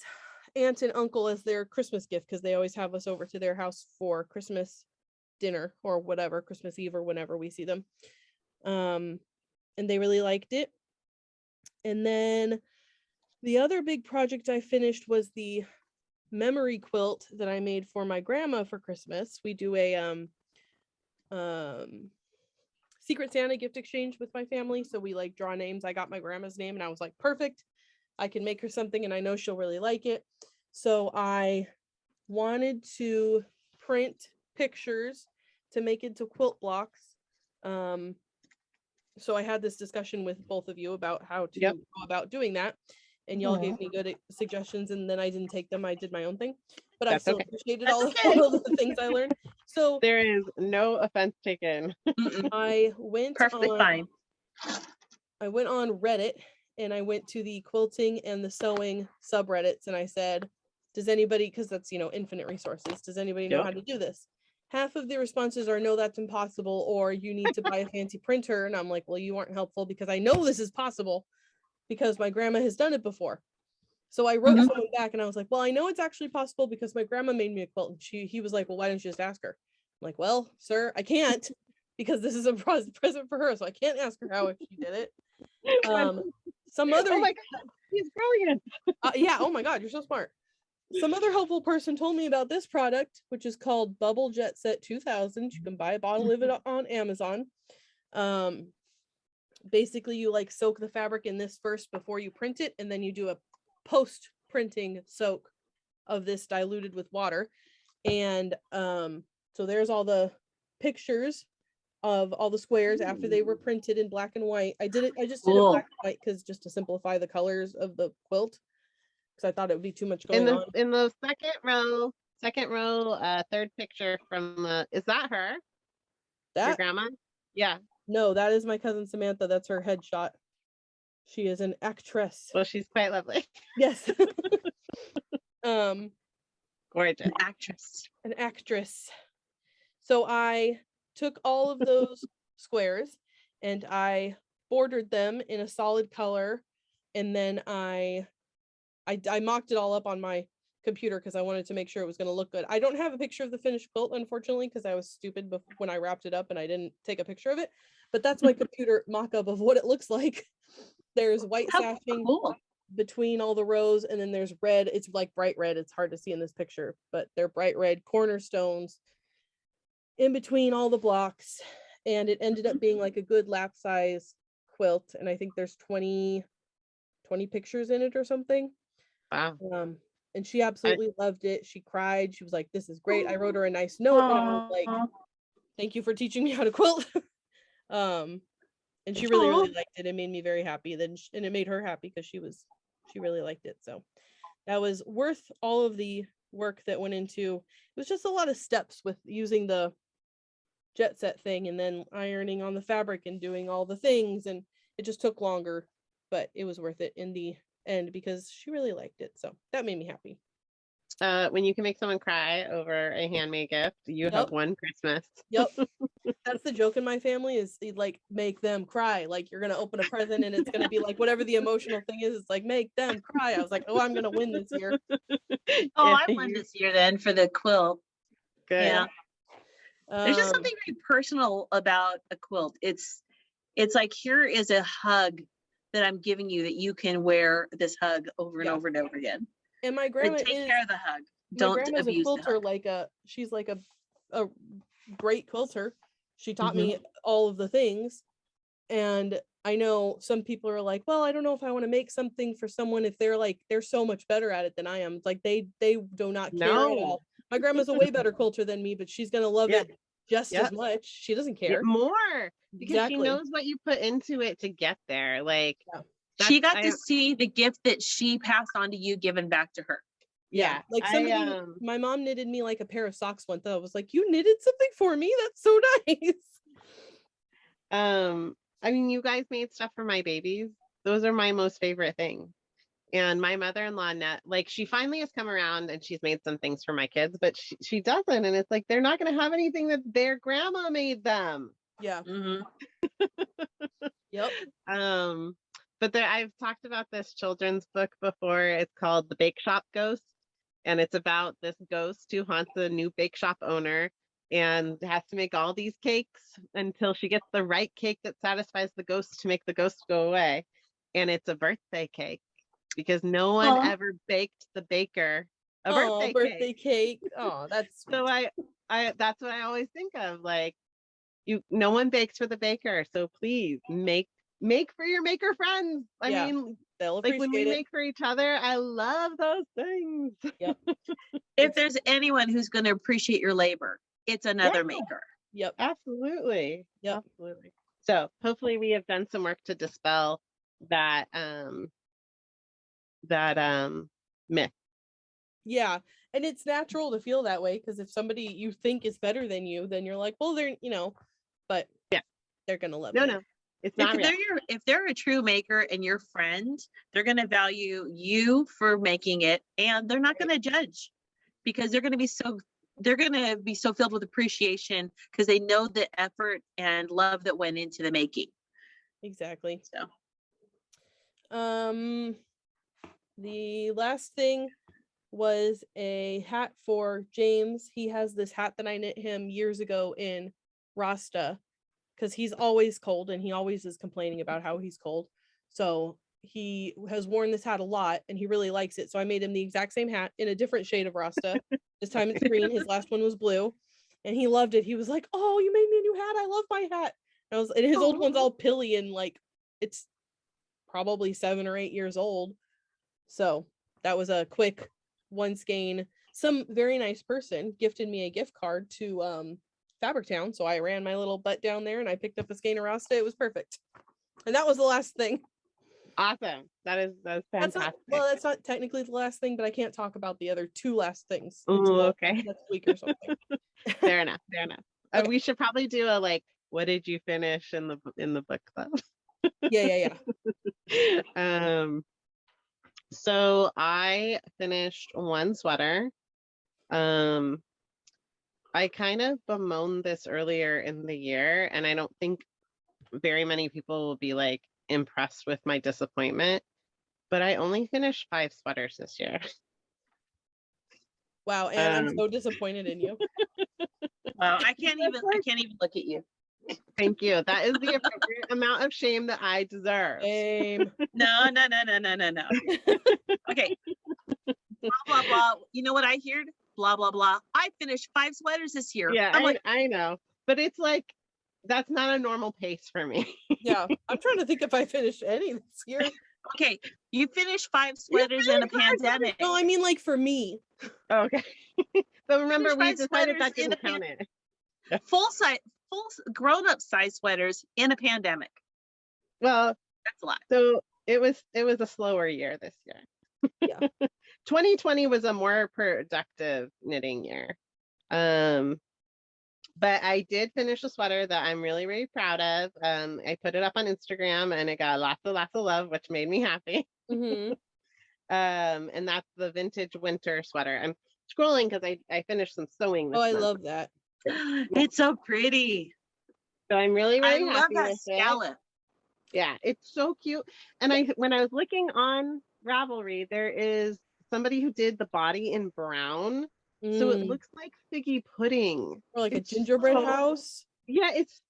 aunt and uncle as their Christmas gift, because they always have us over to their house for Christmas dinner or whatever, Christmas Eve or whenever we see them. And they really liked it. And then the other big project I finished was the memory quilt that I made for my grandma for Christmas. We do a Secret Santa gift exchange with my family, so we like draw names. I got my grandma's name and I was like, perfect, I can make her something and I know she'll really like it. So I wanted to print pictures to make into quilt blocks. So I had this discussion with both of you about how to go about doing that, and y'all gave me good suggestions, and then I didn't take them. I did my own thing, but I still appreciated all of the things I learned. So there is no offense taken. I went perfectly fine. I went on Reddit and I went to the quilting and the sewing subreddits, and I said, does anybody, because that's, infinite resources, does anybody know how to do this? Half of the responses are, no, that's impossible, or you need to buy a fancy printer. And I'm like, well, you aren't helpful, because I know this is possible because my grandma has done it before. So I wrote someone back and I was like, well, I know it's actually possible because my grandma made me a quilt. And he was like, well, why don't you just ask her? I'm like, well, sir, I can't, because this is a present for her. So I can't ask her how she did it. Some other, oh my God, he's brilliant. yeah, oh my God, you're so smart. Some other helpful person told me about this product, which is called Bubble Jet Set 2000. You can buy a bottle of it on Amazon. Basically, you like soak the fabric in this first before you print it, and then you do a post-printing soak of this diluted with water. And so there's all the pictures of all the squares after they were printed in black and white. I just did it black and white because just to simplify the colors of the quilt, because I thought it would be too much going on. In the second row, third picture from is that her? Your grandma? Yeah. No, that is my cousin Samantha. That's her headshot. She is an actress. Well, she's quite lovely. Yes. Gorgeous. An actress. So I took all of those squares and I bordered them in a solid color, and then I mocked it all up on my computer because I wanted to make sure it was going to look good. I don't have a picture of the finished quilt, unfortunately, because I was stupid when I wrapped it up and I didn't take a picture of it, but that's my computer mock-up of what it looks like. There's white sashing between all the rows, and then there's red. It's like bright red. It's hard to see in this picture, but they're bright red cornerstones in between all the blocks, and it ended up being like a good lap size quilt, and I think there's 20 pictures in it or something. Wow. And she absolutely loved it. She cried. She was like, this is great. I wrote her a nice note and I was like, thank you for teaching me how to quilt. And she really liked it. It made me very happy. And it made her happy because she really liked it. So that was worth all of the work that went into. It was just a lot of steps with using the jet set thing and then ironing on the fabric and doing all the things, and it just took longer, but it was worth it in the end because she really liked it. So that made me happy. When you can make someone cry over a handmade gift, you have won Christmas. Yep. That's the joke in my family, is like make them cry. Like you're gonna open a present and it's gonna be like whatever the emotional thing is, it's like make them cry. I was like, oh, I'm gonna win this year. I won this year then for the quilt. Good. Yeah. There's just something very personal about a quilt. It's like, here is a hug that I'm giving you that you can wear this hug over and over and over again. And my But grandma take care of the hug. my Don't grandma's a abuse the quilter, hug. she's like a great quilter. She taught me all of the things. And I know some people are like, well, I don't know if I want to make something for someone if they're so much better at it than I am. Like they do not care at all. My grandma's a way better quilter than me, but she's gonna love it just as much. She doesn't care. More because she Exactly. knows what you put into it to get there. Like she got to see the gift that she passed on to you, given back to her. Yeah. Like somebody, my mom knitted me like a pair of socks once. I was like, you knitted something for me? That's so nice. I mean, you guys made stuff for my babies. Those are my most favorite things. And my mother-in-law, like, she finally has come around and she's made some things for my kids, but she doesn't. And it's like, they're not going to have anything that their grandma made them. Yeah. Yep. But I've talked about this children's book before. It's called The Bake Shop Ghost. And it's about this ghost who haunts a new bake shop owner and has to make all these cakes until she gets the right cake that satisfies the ghost to make the ghost go away. And it's a birthday cake because no one ever baked the baker a birthday cake. Oh, that's so I that's what I always think of. Like, no one bakes for the baker, so please make for your maker friends. I mean, they'll like when we appreciate it. make for each other, I love those things. Yep. If there's anyone who's going to appreciate your labor, it's another maker. Yep. Absolutely. Yep. Absolutely. So hopefully we have done some work to dispel that myth. Yeah. And it's natural to feel that way, because if somebody you think is better than you, then you're like, well, they're, but they're gonna love it. No, it's not real. If they're a true maker and your friend, they're going to value you for making it, and they're not going to judge, because they're going to be so filled with appreciation because they know the effort and love that went into the making. Exactly. So the last thing was a hat for James. He has this hat that I knit him years ago in Rasta, because he's always cold and he always is complaining about how he's cold. So he has worn this hat a lot and he really likes it. So I made him the exact same hat in a different shade of Rasta. This time it's green. His last one was blue and he loved it. He was like, oh, you made me a new hat. I love my hat. And his old one's all pilly and like, it's probably 7 or 8 years old. So that was a quick one skein. Some very nice person gifted me a gift card to Fabric Town, so I ran my little butt down there and I picked up a skein of Rasta. It was perfect, and that was the last thing. Awesome. That's fantastic. That's not technically the last thing, but I can't talk about the other 2 last things. Okay. Next week or something. Fair enough. Okay. We should probably do a what did you finish in the book club? Yeah. So I finished one sweater. I kind of bemoaned this earlier in the year, and I don't think very many people will be impressed with my disappointment, but I only finished 5 sweaters this year. Wow, and I'm so disappointed in you. Wow, I can't even look at you. Thank you. That is the appropriate amount of shame that I deserve. Shame. No. Okay. Blah blah blah. You know what I heard? Blah blah blah. I finished 5 sweaters this year. Yeah, I'm I know, but it's that's not a normal pace for me. Yeah, I'm trying to think if I finished any this year. Okay, you finished 5 sweaters in a pandemic. No, I mean for me. Okay. But remember, we decided that in didn't count it. Full grown-up size sweaters in a pandemic. Well, that's a lot. So it was a slower year this year. Yeah. 2020 was a more productive knitting year. But I did finish a sweater that I'm really, really proud of. I put it up on Instagram and it got lots of love, which made me happy. Mm-hmm. And that's the vintage winter sweater. I'm scrolling because I finished some sewing this month. I love that. It's so pretty. So I'm really, really happy that with scallop. it. Yeah, it's so cute. And when I was looking on Ravelry, there is somebody who did the body in brown, So it looks like figgy pudding. Or like It's a gingerbread so- house. Yeah, it's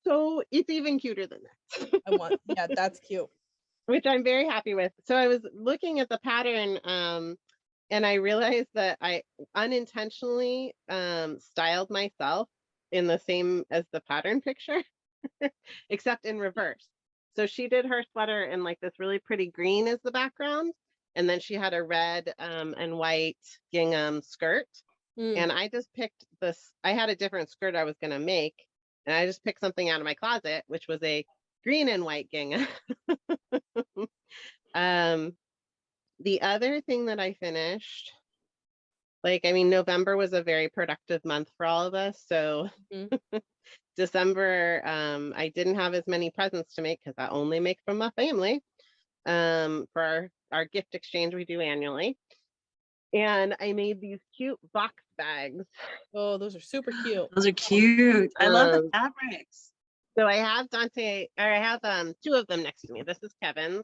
even cuter than that. Yeah, that's cute. Which I'm very happy with. So I was looking at the pattern and I realized that I unintentionally styled myself in the same as the pattern picture, except in reverse. So she did her sweater in like this really pretty green as the background, and then she had a red and white gingham skirt. And I just picked this. I had a different skirt I was going to make, and I just picked something out of my closet, which was a green and white gingham. The other thing that I finished, November was a very productive month for all of us. So December, I didn't have as many presents to make because I only make from my family for our gift exchange we do annually. And I made these cute box bags. Oh, those are super cute. Those are cute. I love the fabrics. So I have two of them next to me. This is Kevin's,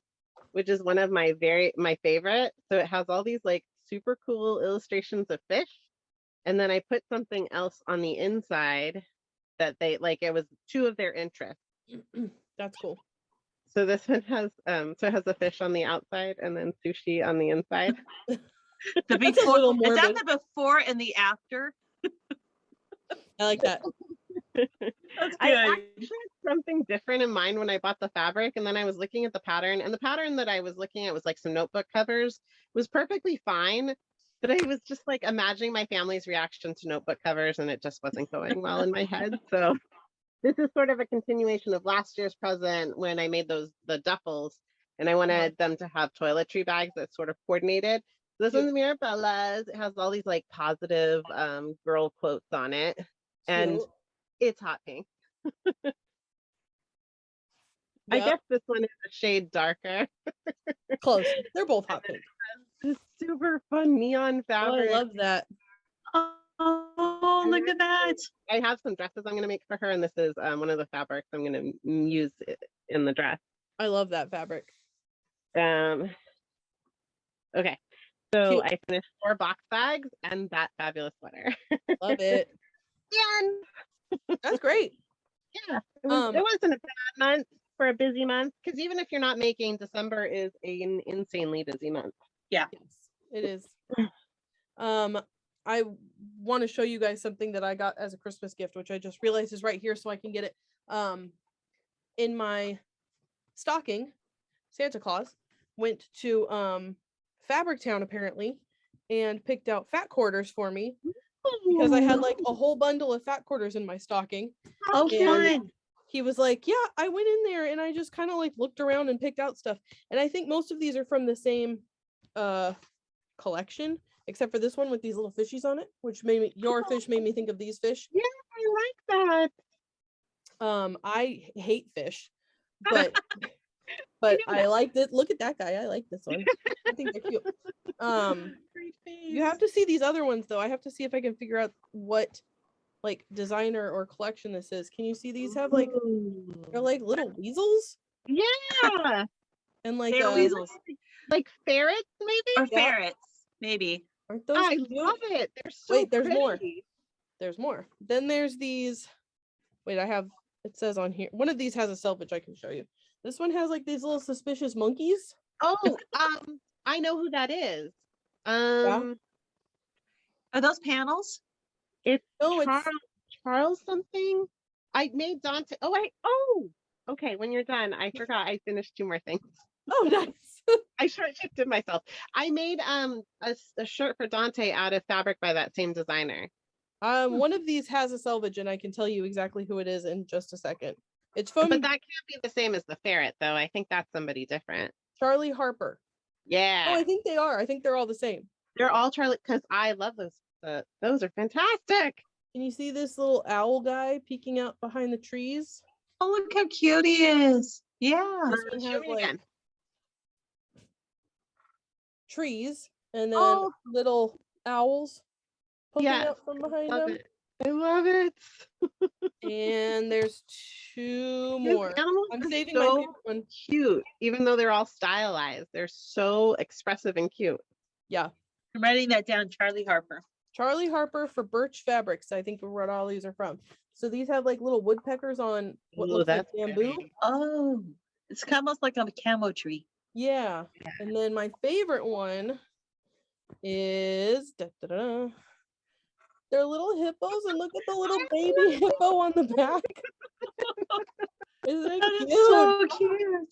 which is one of my favorite. So it has all these like super cool illustrations of fish. And then I put something else on the inside that it was two of their interests. That's cool. So this one has it has a fish on the outside and then sushi on the inside. The before, is that the before and the after? I like that. That's good. I actually had something different in mind when I bought the fabric, and then I was looking at the pattern, and the pattern that I was looking at was like some notebook covers. It was perfectly fine, but I was just like imagining my family's reaction to notebook covers, and it just wasn't going well in my head. So this is sort of a continuation of last year's present when I made the duffels, and I wanted them to have toiletry bags that sort of coordinated. This one's Mirabella's. It has all these like positive girl quotes on it. And it's hot pink. I guess this one is a shade darker. Close. They're both hot pink. This super fun neon fabric. Oh, I love that. Oh, look at that. I have some dresses I'm going to make for her, and this is one of the fabrics I'm going to use in the dress. I love that fabric. Okay. So I finished 4 box bags and that fabulous sweater. Love it. That's great. Yeah, it wasn't a bad month for a busy month, because even if you're not making, December is an insanely busy month. Yeah, yes, it is. I want to show you guys something that I got as a Christmas gift, which I just realized is right here, so I can get it. In my stocking, Santa Claus went to Fabric Town apparently and picked out fat quarters for me. Because I had like a whole bundle of fat quarters in my stocking. Oh, fun. He was like, yeah, I went in there and I just kind of like looked around and picked out stuff. And I think most of these are from the same collection, except for this one with these little fishies on it, which your fish made me think of these fish. Yeah, I like that. I hate fish, but I liked it. Look at that guy. I like this one. I think they're cute. You have to see these other ones though. I have to see if I can figure out what like designer or collection this is. Can you see these have like they're like little weasels? Yeah. And like weasels. Like ferrets maybe? Or ferrets, maybe. Aren't those I cute? love it. They're so Wait, there's pretty. more. There's more. Then there's these. Wait, it says on here. One of these has a selvage I can show you. This one has like these little suspicious monkeys. Oh, I know who that is. Are those panels? It's Charles something. I made Dante. Okay. When you're done, I forgot I finished 2 more things. Oh, nice. I short-shifted myself. I made a shirt for Dante out of fabric by that same designer. One of these has a selvage, and I can tell you exactly who it is in just a second. It's from. But that can't be the same as the ferret, though. I think that's somebody different. Charlie Harper. Yeah. Oh, I think they are. I think they're all the same. They're all Charlie, because I love those. Those are fantastic. Can you see this little owl guy peeking out behind the trees? Oh, look how cute he is. Yeah. This one has like trees and then little owls poking out from behind them. I love it. And there's 2 more. I'm saving my favorite one. Cute, even though they're all stylized. They're so expressive and cute. Yeah. I'm writing that down, Charlie Harper. Charlie Harper for Birch Fabrics. I think what all these are from. So these have like little woodpeckers on what Ooh, looks like that's bamboo. pretty. Oh, it's almost like a camo tree. Yeah. And then my favorite one is they're little hippos, and look at the little baby hippo on the back. Isn't it That cute? is so cute.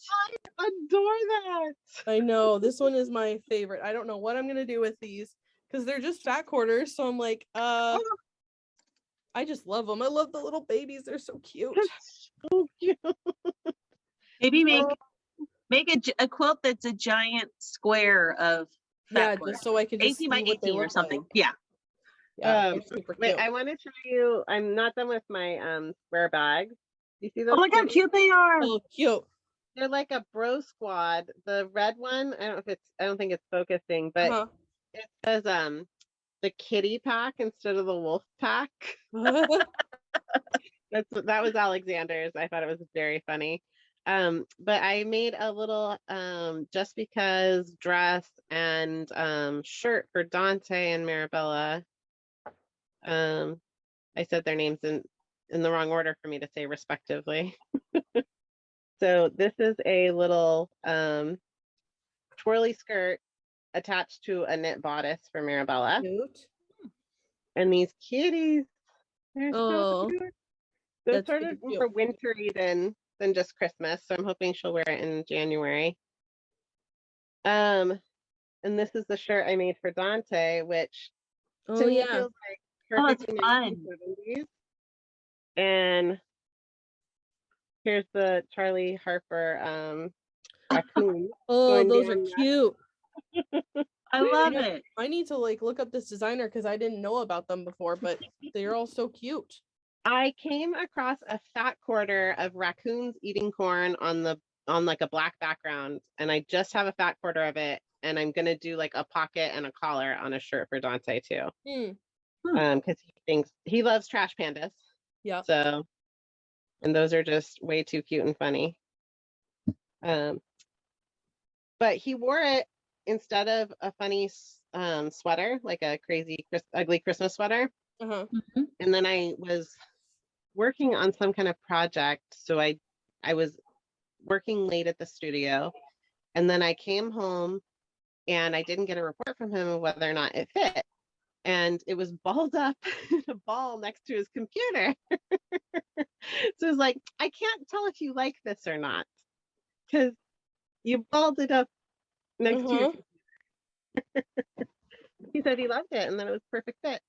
I adore that. I know this one is my favorite. I don't know what I'm gonna do with these because they're just fat quarters. So I'm like, I just love them. I love the little babies. They're so cute. That's so cute. Maybe make a quilt that's a giant square of Yeah, fat quarter. just so I can just 18 by see what they 18 or look something. like. Yeah. Yeah, they're super Wait, cute. I want to show you. I'm not done with my square bags. You see those? Oh, look how kitties? cute they are. Oh, cute. They're like a bro squad. The red one, I don't think it's focusing, but Uh-huh. it says the kitty pack instead of the wolf pack. That was Alexander's. I thought it was very funny. But I made a little just because dress and shirt for Dante and Marabella. I said their names in the wrong order for me to say respectively. So this is a little twirly skirt attached to a knit bodice for Marabella. Cute. And these kitties, they're Oh, so cute. They're that's sort super of cute. more wintry than just Christmas. So I'm hoping she'll wear it in January. And this is the shirt I made for Dante, which Oh, to me yeah. feels like Oh, it's perfect fun. 1970s. And here's the Charlie Harper raccoon. Oh, going those are down that. cute. I love know- it. I need to like look up this designer because I didn't know about them before, but they're all so cute. I came across a fat quarter of raccoons eating corn on like a black background, and I just have a fat quarter of it, and I'm gonna do like a pocket and a collar on a shirt for Dante too. Because he thinks he loves trash pandas. Yeah. So, and those are just way too cute and funny. But he wore it instead of a funny sweater, like a crazy ugly Christmas sweater. Uh-huh. And then I was working on some kind of project, so I was working late at the studio, and then I came home and I didn't get a report from him of whether or not it fit, and it was balled up in a ball next to his computer. So it was like, I can't tell if you like this or not because you balled it up next to your computer. He said he loved it and then it was perfect fit.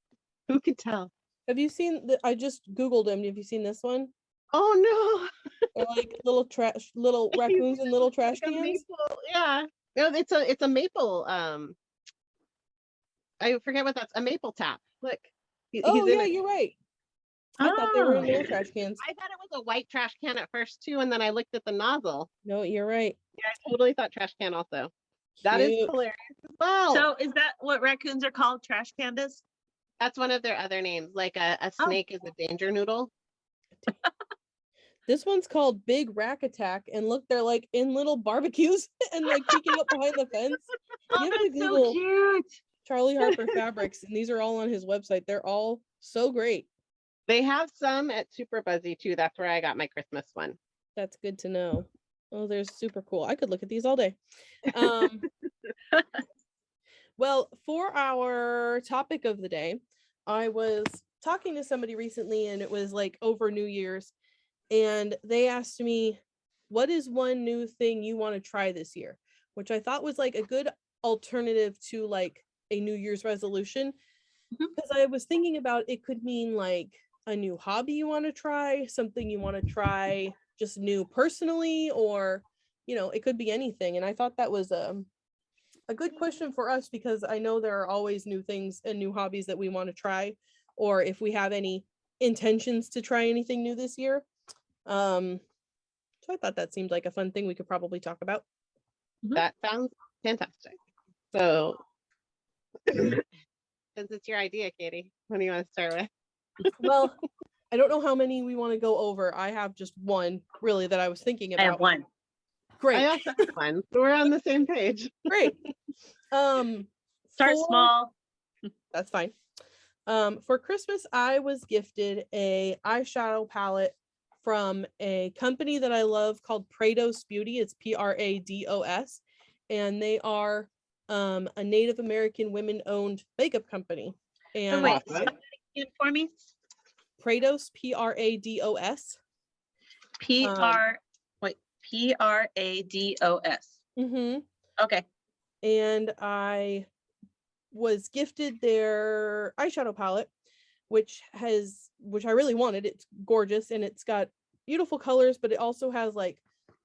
Who could tell? Have you seen I just Googled him. Have you seen this one? Oh no. They're like little raccoons and little trash Like a cans. maple, yeah. No, it's a maple. I forget what that's. A maple tap. Look. Oh yeah, you're right. I thought they were in little trash cans. I thought it was a white trash can at first too, and then I looked at the nozzle. No, you're right. Yeah, I totally thought trash can also. That is Cute. hilarious as well. So is that what raccoons are called? Trash pandas? That's one of their other names. Like a snake is a danger noodle. This one's called Big Rack Attack, and look, they're like in little barbecues and like peeking up behind the fence. Oh, You have to that's so Google cute. Charlie Harper fabrics, and these are all on his website. They're all so great. They have some at Super Buzzy too. That's where I got my Christmas one. That's good to know. Oh, they're super cool. I could look at these all day. Well, for our topic of the day, I was talking to somebody recently, and it was like over New Year's, and they asked me, what is one new thing you want to try this year? Which I thought was like a good alternative to like a New Year's resolution. Because I was thinking about it could mean like a new hobby you want to try, something you want to try just new personally, or, you know, it could be anything. And I thought that was a good question for us because I know there are always new things and new hobbies that we want to try, or if we have any intentions to try anything new this year. So I thought that seemed like a fun thing we could probably talk about. That sounds fantastic. So, since it's your idea, Katie, what do you want to start with? Well, I don't know how many we want to go over. I have just one really that I was thinking about. I have one. Great. I also have one. So we're on the same page. Great. Start small. That's fine. For Christmas, I was gifted a eyeshadow palette from a company that I love called Prados Beauty. It's Prados, and they are a Native American women-owned makeup company. And wait, spell that again for me. Prados, Prados. Prados. Mm-hmm. Okay. And I was gifted their eyeshadow palette, which I really wanted. It's gorgeous and it's got beautiful colors, but it also has like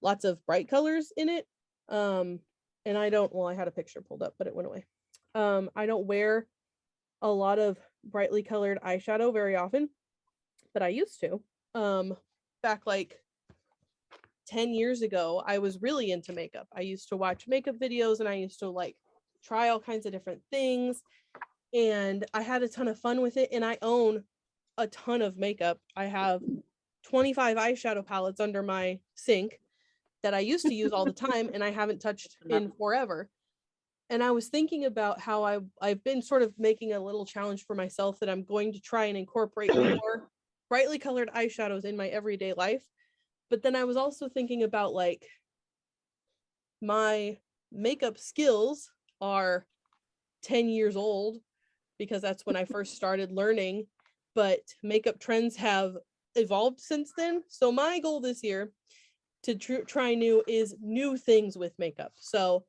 lots of bright colors in it. And I had a picture pulled up, but it went away. I don't wear a lot of brightly colored eyeshadow very often, but I used to. Back like 10 years ago, I was really into makeup. I used to watch makeup videos and I used to like try all kinds of different things. And I had a ton of fun with it. And I own a ton of makeup. I have 25 eyeshadow palettes under my sink that I used to use all the time and I haven't touched in forever. And I was thinking about how I've been sort of making a little challenge for myself that I'm going to try and incorporate more brightly colored eyeshadows in my everyday life. But then I was also thinking about like my makeup skills are 10 years old because that's when I first started learning, but makeup trends have evolved since then. So my goal this year to try new things with makeup. So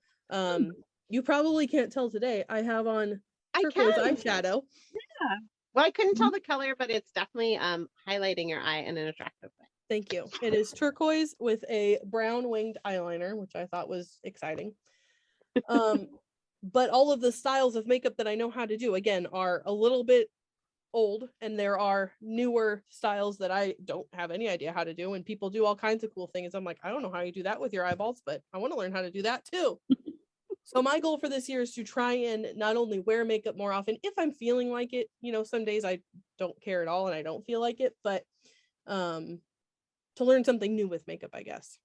you probably can't tell today, I have on turquoise eyeshadow. Yeah. Well, I couldn't tell the color, but it's definitely highlighting your eye in an attractive way. Thank you. It is turquoise with a brown winged eyeliner, which I thought was exciting. But all of the styles of makeup that I know how to do, again, are a little bit old, and there are newer styles that I don't have any idea how to do, and people do all kinds of cool things. I'm like, I don't know how you do that with your eyeballs, but I want to learn how to do that too. So my goal for this year is to try and not only wear makeup more often if I'm feeling like it. You know, some days I don't care at all and I don't feel like it, but to learn something new with makeup, I guess.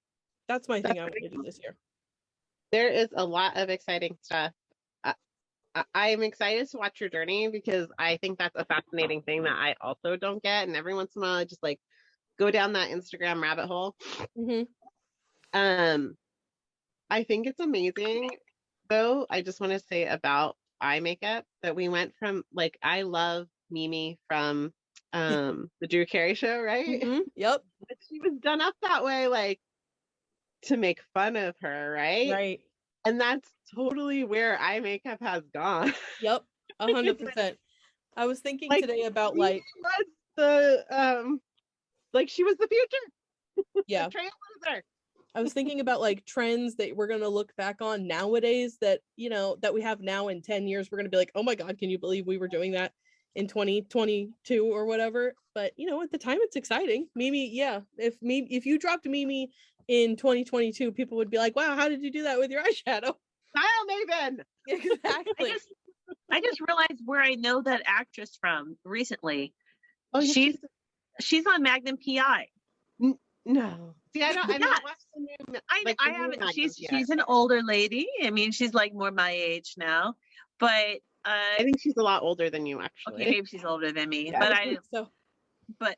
That's my thing I want to do this year. There is a lot of exciting stuff. I'm excited to watch your journey because I think that's a fascinating thing that I also don't get. And every once in a while, I just like go down that Instagram rabbit hole. Mm-hmm. I think it's amazing, though. I just want to say about eye makeup that we went from like, I love Mimi from the Drew Carey show, right? Mm-hmm. Yep. But she was done up that way, like to make fun of her, right? Right. And that's totally where eye makeup has gone. Yep. 100%. I was thinking like, today about was the like she was the future. Yeah. The trailblazer. I was thinking about like trends that we're going to look back on nowadays that, you know, that we have now in 10 years. We're going to be like, oh my God, can you believe we were doing that in 2022 or whatever? But, you know, at the time it's exciting. Mimi, yeah. If you dropped Mimi in 2022, people would be like, wow, how did you do that with your eyeshadow? Style Maven. Exactly. I just realized where I know that actress from recently. Oh, she's on Magnum PI. No. See, I don't watch the new. I haven't. She's an older lady. I mean, she's like more my age now, but I think she's a lot older than you, actually. Okay, maybe she's older than me, Yeah, but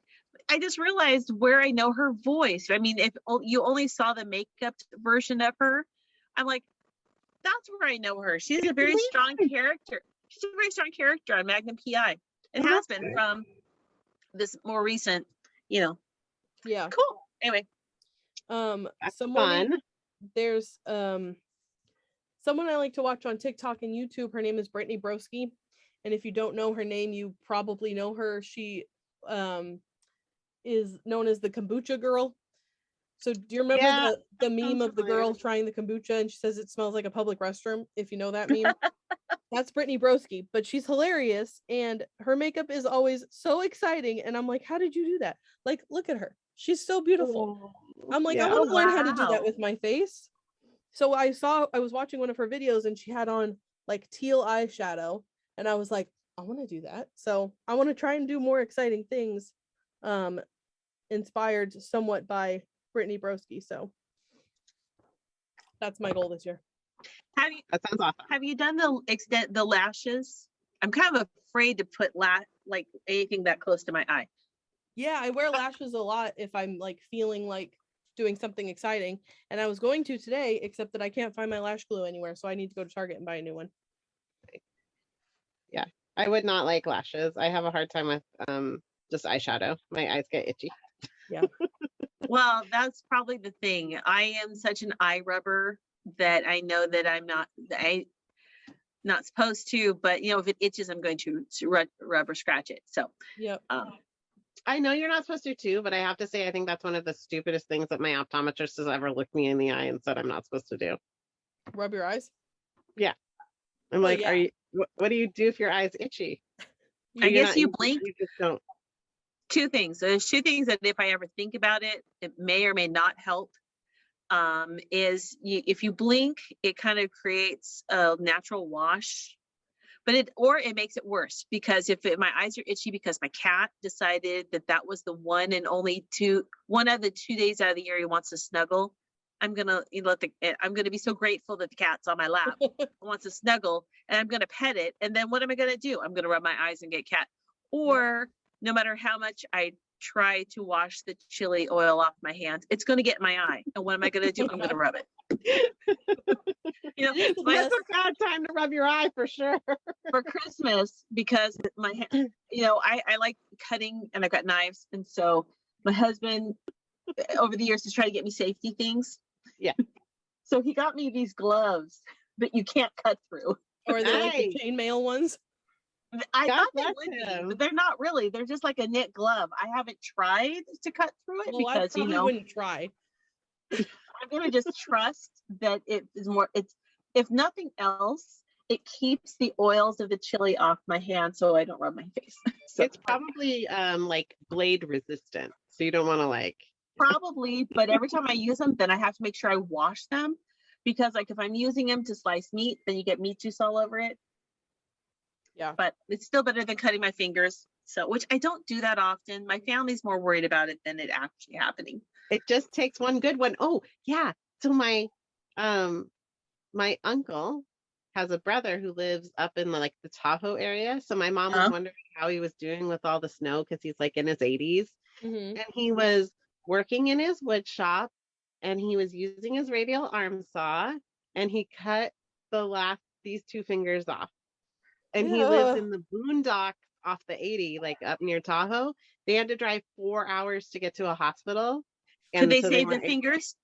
I just realized where I know her voice. I mean, if you only saw the makeup version of her, I'm like, that's where I know her. She's a very strong character. She's a very strong character on Magnum PI. It has been from this more recent, you know. Yeah. Cool. Anyway. Fun. There's someone I like to watch on TikTok and YouTube. Her name is Brittany Broski. And if you don't know her name, you probably know her. She is known as the kombucha girl. So do you remember the meme of the girl trying the kombucha and she says it smells like a public restroom? If you know that meme, that's Brittany Broski, but she's hilarious and her makeup is always so exciting. And I'm like, how did you do that? Like, look at her. She's so beautiful. I'm like, I want to learn how to do that with my face. So I was watching one of her videos and she had on like teal eyeshadow and I was like, I want to do that. So I want to try and do more exciting things, inspired somewhat by Brittany Broski. So that's my goal this year. That sounds awesome. Have you done the lashes? I'm kind of afraid to put like anything that close to my eye. Yeah, I wear lashes a lot if I'm like feeling like doing something exciting. And I was going to today, except that I can't find my lash glue anywhere. So I need to go to Target and buy a new one. Yeah. I would not like lashes. I have a hard time with just eyeshadow. My eyes get itchy. Yeah. Well, that's probably the thing. I am such an eye rubber that I know that I'm not supposed to, but you know, if it itches, I'm going to rub or scratch it. So, Yep. I know you're not supposed to too, but I have to say I think that's one of the stupidest things that my optometrist has ever looked me in the eye and said I'm not supposed to do. Rub your eyes. Yeah. I'm Well, like, yeah. are you what do you do if your eye's itchy? I guess you blink. You just don't. Two things. There's two things that if I ever think about it, it may or may not help. If you blink, it kind of creates a natural wash, but it makes it worse because my eyes are itchy because my cat decided that was the one and only one of the 2 days out of the year he wants to snuggle. I'm gonna be so grateful that the cat's on my lap, wants to snuggle, and I'm gonna pet it. And then what am I gonna do? I'm gonna rub my eyes and get cat. Or no matter how much I try to wash the chili oil off my hands, it's gonna get in my eye. And what am I gonna do? I'm gonna rub it. You know, that's a bad time to rub your eye for sure. For Christmas, because I like cutting and I've got knives, and so my husband over the years has tried to get me safety things. Yeah. So he got me these gloves that you can't cut through. Or are they like the chainmail ones? I thought they would be, but they're not really. They're just like a knit glove. I haven't tried to cut through it because I probably wouldn't try. I'm gonna just trust that it is more. It's, if nothing else, it keeps the oils of the chili off my hand so I don't rub my face. So it's probably like blade resistant, so you don't want to like. Probably, but every time I use them, then I have to make sure I wash them, because like if I'm using them to slice meat, then you get meat juice all over it. Yeah. But it's still better than cutting my fingers. So, which I don't do that often. My family's more worried about it than it actually happening. It just takes one good one. Oh yeah. So my uncle has a brother who lives up in the Tahoe area. So my mom was wondering how he was doing with all the snow because he's like in his 80s. Mm-hmm. And he was working in his wood shop and he was using his radial arm saw and he cut these two fingers off. And he lives in the boondocks off the 80, like up near Tahoe. They had to drive 4 hours to get to a hospital. Could they save the fingers?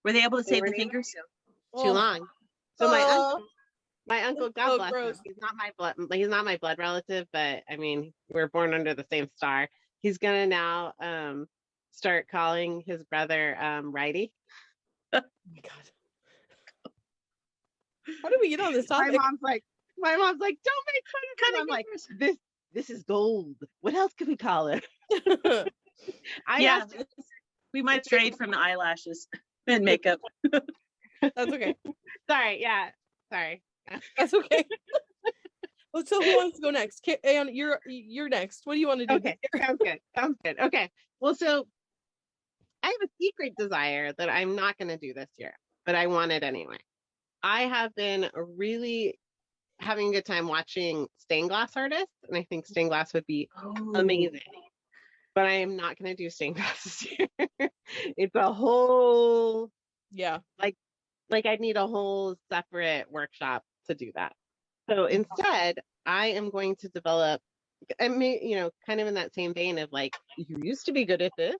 Were they able to save the fingers? Too long. So my uncle, God bless him. He's not my blood relative, but I mean, we're born under the same star. He's gonna now start calling his brother Righty. Oh my God. How did we get on this topic? My mom's like, don't make fun of him. I'm like, this is gold. What else could we call it? We might trade from the eyelashes and makeup. That's okay. Sorry. Yeah. Sorry. That's okay. Well, so who wants to go next? Ayan, you're next. What do you want to do? Okay. Sounds good. Okay. Well, so I have a secret desire that I'm not going to do this year, but I want it anyway. I have been really having a good time watching stained glass artists, and I think stained glass would be amazing. But I am not going to do stained glass this year. It's a whole like I'd need a whole separate workshop to do that. So instead, I am going to develop, kind of in that same vein of like, you used to be good at this.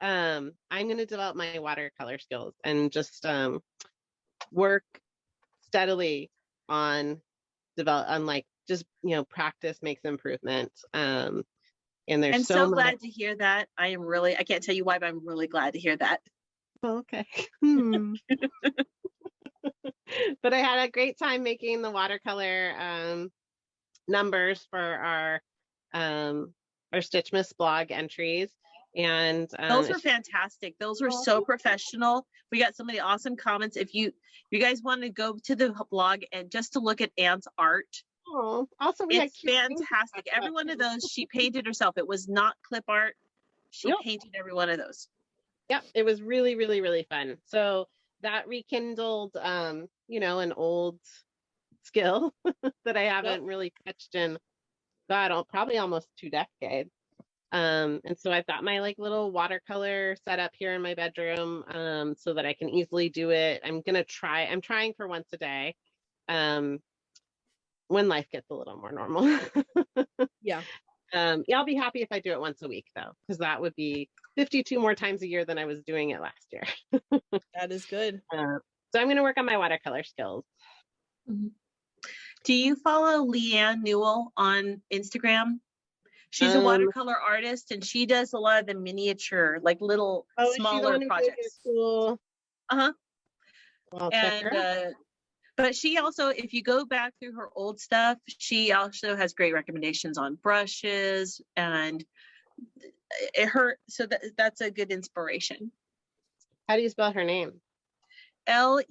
I'm going to develop my watercolor skills and just work steadily on practice makes improvement. And there's I'm so glad to hear that. I can't tell you why, but I'm really glad to hear that. Okay. But I had a great time making the watercolor numbers for our Stitchmas blog entries. And those were fantastic. Those were so professional. We got so many awesome comments. If you guys want to go to the blog and just to look at Anne's art. Oh, also it's fantastic. Every one of those she painted herself. It was not clip art. She painted every one of those. Yep, it was really, really, really fun. So that rekindled, an old skill that I haven't really touched in God, probably almost 2 decades. And so I've got my like little watercolor set up here in my bedroom, so that I can easily do it. I'm trying for once a day, when life gets a little more normal. Yeah. Yeah, I'll be happy if I do it once a week though, because that would be 52 more times a year than I was doing it last year. That is good. So I'm going to work on my watercolor skills. Do you follow Leanne Newell on Instagram? She's a watercolor artist, and she does a lot of the miniature, like little smaller projects. Cool. Uh-huh. Well, check her out. But she also, if you go back through her old stuff, she also has great recommendations on brushes and so that's a good inspiration. How do you spell her name? Leighannne.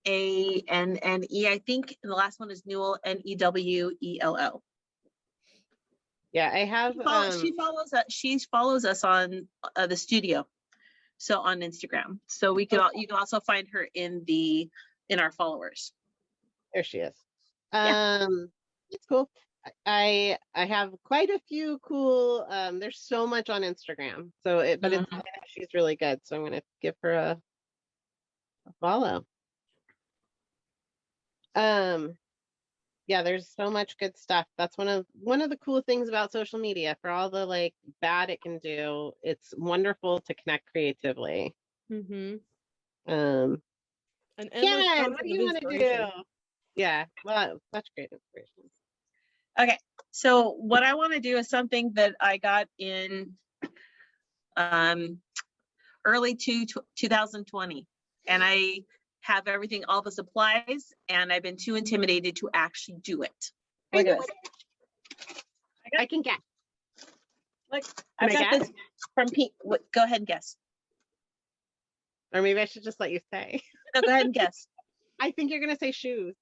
I think the last one is Newell, Newell. Yeah, I have. She follows us on the studio, so on Instagram. So you can also find her in our followers. There she is. Yeah. It's cool. I have quite a few cool. There's so much on Instagram, but she's really good. So I'm gonna give her a follow. Yeah, there's so much good stuff. That's one of the cool things about social media. For all the like bad it can do, it's wonderful to connect creatively. Mm-hmm. And Karin, what do you want to do? Yeah, well, such great inspiration. Okay, so what I want to do is something that I got in early 2020, and I have everything, all the supplies, and I've been too intimidated to actually do it. Look at this. I can guess. Look, I've got this from Pink. Go ahead and guess. Or maybe I should just let you say. No, go ahead and guess. I think you're gonna say shoes.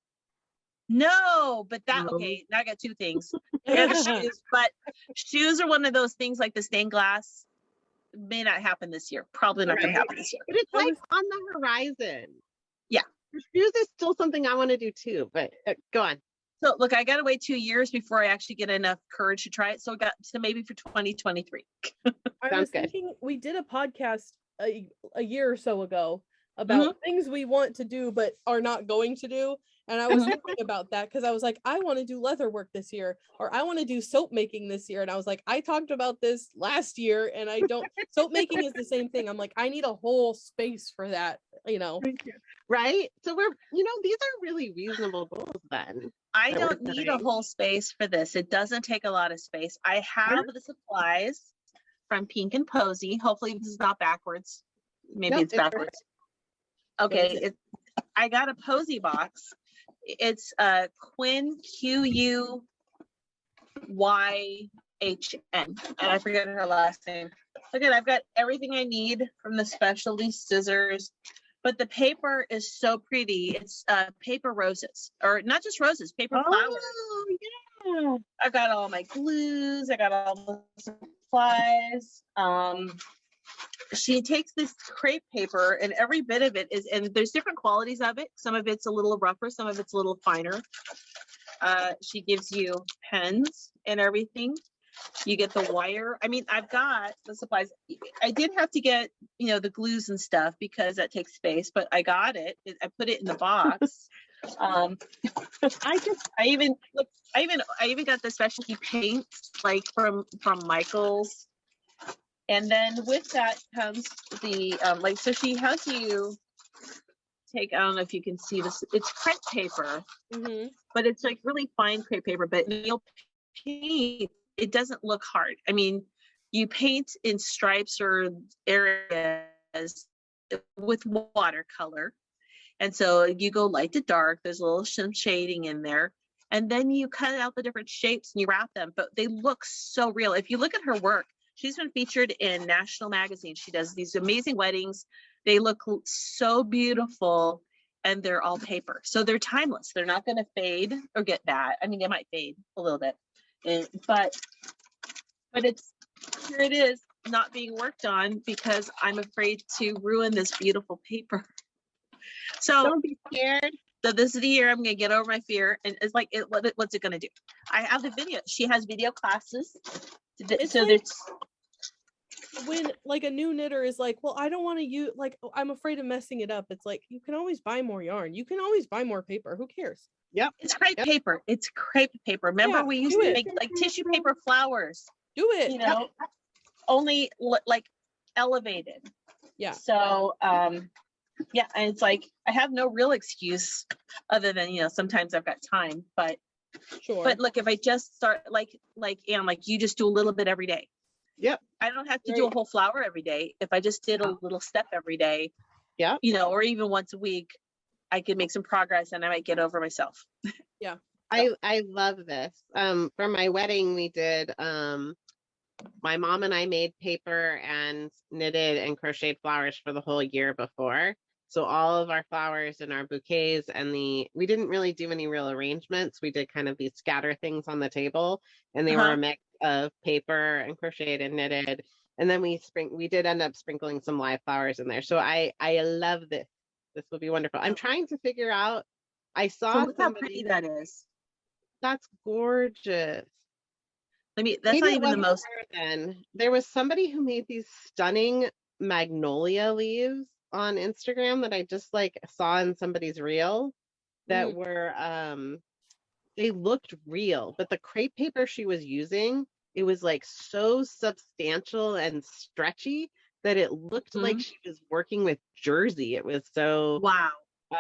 No, but okay, now I got two things. Yeah, the shoes, but shoes are one of those things like the stained glass. May not happen this year. Probably not gonna happen this year. But it's like on the horizon. Yeah. Shoes is still something I want to do too, but go on. So look, I got to wait 2 years before I actually get enough courage to try it. So maybe for 2023. I was thinking we did a podcast a year or so ago about things we want to do but are not going to do. And I was thinking about that because I was like, I want to do leather work this year, or I want to do soap making this year. And I was like, I talked about this last year and I don't. Soap making is the same thing. I'm like, I need a whole space for that, Right? So these are really reasonable goals then. I don't need a whole space for this. It doesn't take a lot of space. I have the supplies from Pink and Posy. Hopefully this is not backwards. Maybe it's backwards. Okay, I got a Posy box. It's Quinn, Quuyhn, and I forget her last name. Again, I've got everything I need from the specialty scissors, but the paper is so pretty. It's paper roses, or not just roses, paper flowers. Oh, yeah. I've got all my glues. I got all the supplies. She takes this crepe paper, and every bit of it is, and there's different qualities of it. Some of it's a little rougher, some of it's a little finer. She gives you pens and everything. You get the wire. I mean, I've got the supplies. I did have to get, the glues and stuff because that takes space, but I got it. I put it in the box. I even got the specialty paint, like from Michael's. And then with that comes the, so she has you take, I don't know if you can see this, it's crepe paper, but it's like really fine crepe paper, but you'll paint, it doesn't look hard. I mean, you paint in stripes or areas with watercolor. And so you go light to dark, there's a little shading in there. And then you cut out the different shapes and you wrap them, but they look so real. If you look at her work, she's been featured in national magazines. She does these amazing weddings. They look so beautiful, and they're all paper. So they're timeless. They're not going to fade or get bad. I mean, they might fade a little bit, but here it is, not being worked on because I'm afraid to ruin this beautiful paper. So don't be scared. So this is the year I'm gonna get over my fear, and it's like, what's it gonna do? I have the video. She has video classes. It's So like- there's When like a new knitter is like, well, I don't want to use, like, I'm afraid of messing it up. It's like, you can always buy more yarn. You can always buy more paper. Who cares? it's crepe paper. It's crepe paper. Remember, Yeah, we used do to it. make like tissue paper flowers. Do it. You know, only like elevated. Yeah. So yeah, and it's like I have no real excuse other than, you know, sometimes I've got time, but Sure. but look, if I just start like Anne, like you just do a little bit every day. Yep. I don't have to do a whole flower every day. If I just did a little step every day, Yep. you know, or even once a week, I could make some progress and I might get over myself. I love this. For my wedding, we did, my mom and I made paper and knitted and crocheted flowers for the whole year before. So all of our flowers and our bouquets and we didn't really do any real arrangements. We did kind of these scatter things on the table, and they were a mix of paper and crocheted and knitted. And then we did end up sprinkling some live flowers in there. So I love this. This will be wonderful. I'm trying to figure out, I saw So look how pretty that is. That's gorgeous. That's Maybe not it even the wasn't most. her then. There was somebody who made these stunning Magnolia leaves on Instagram that I just like saw in somebody's reel that were they looked real, but the crepe paper she was using, it was like so substantial and stretchy that it looked like she was working with jersey. It was so Wow.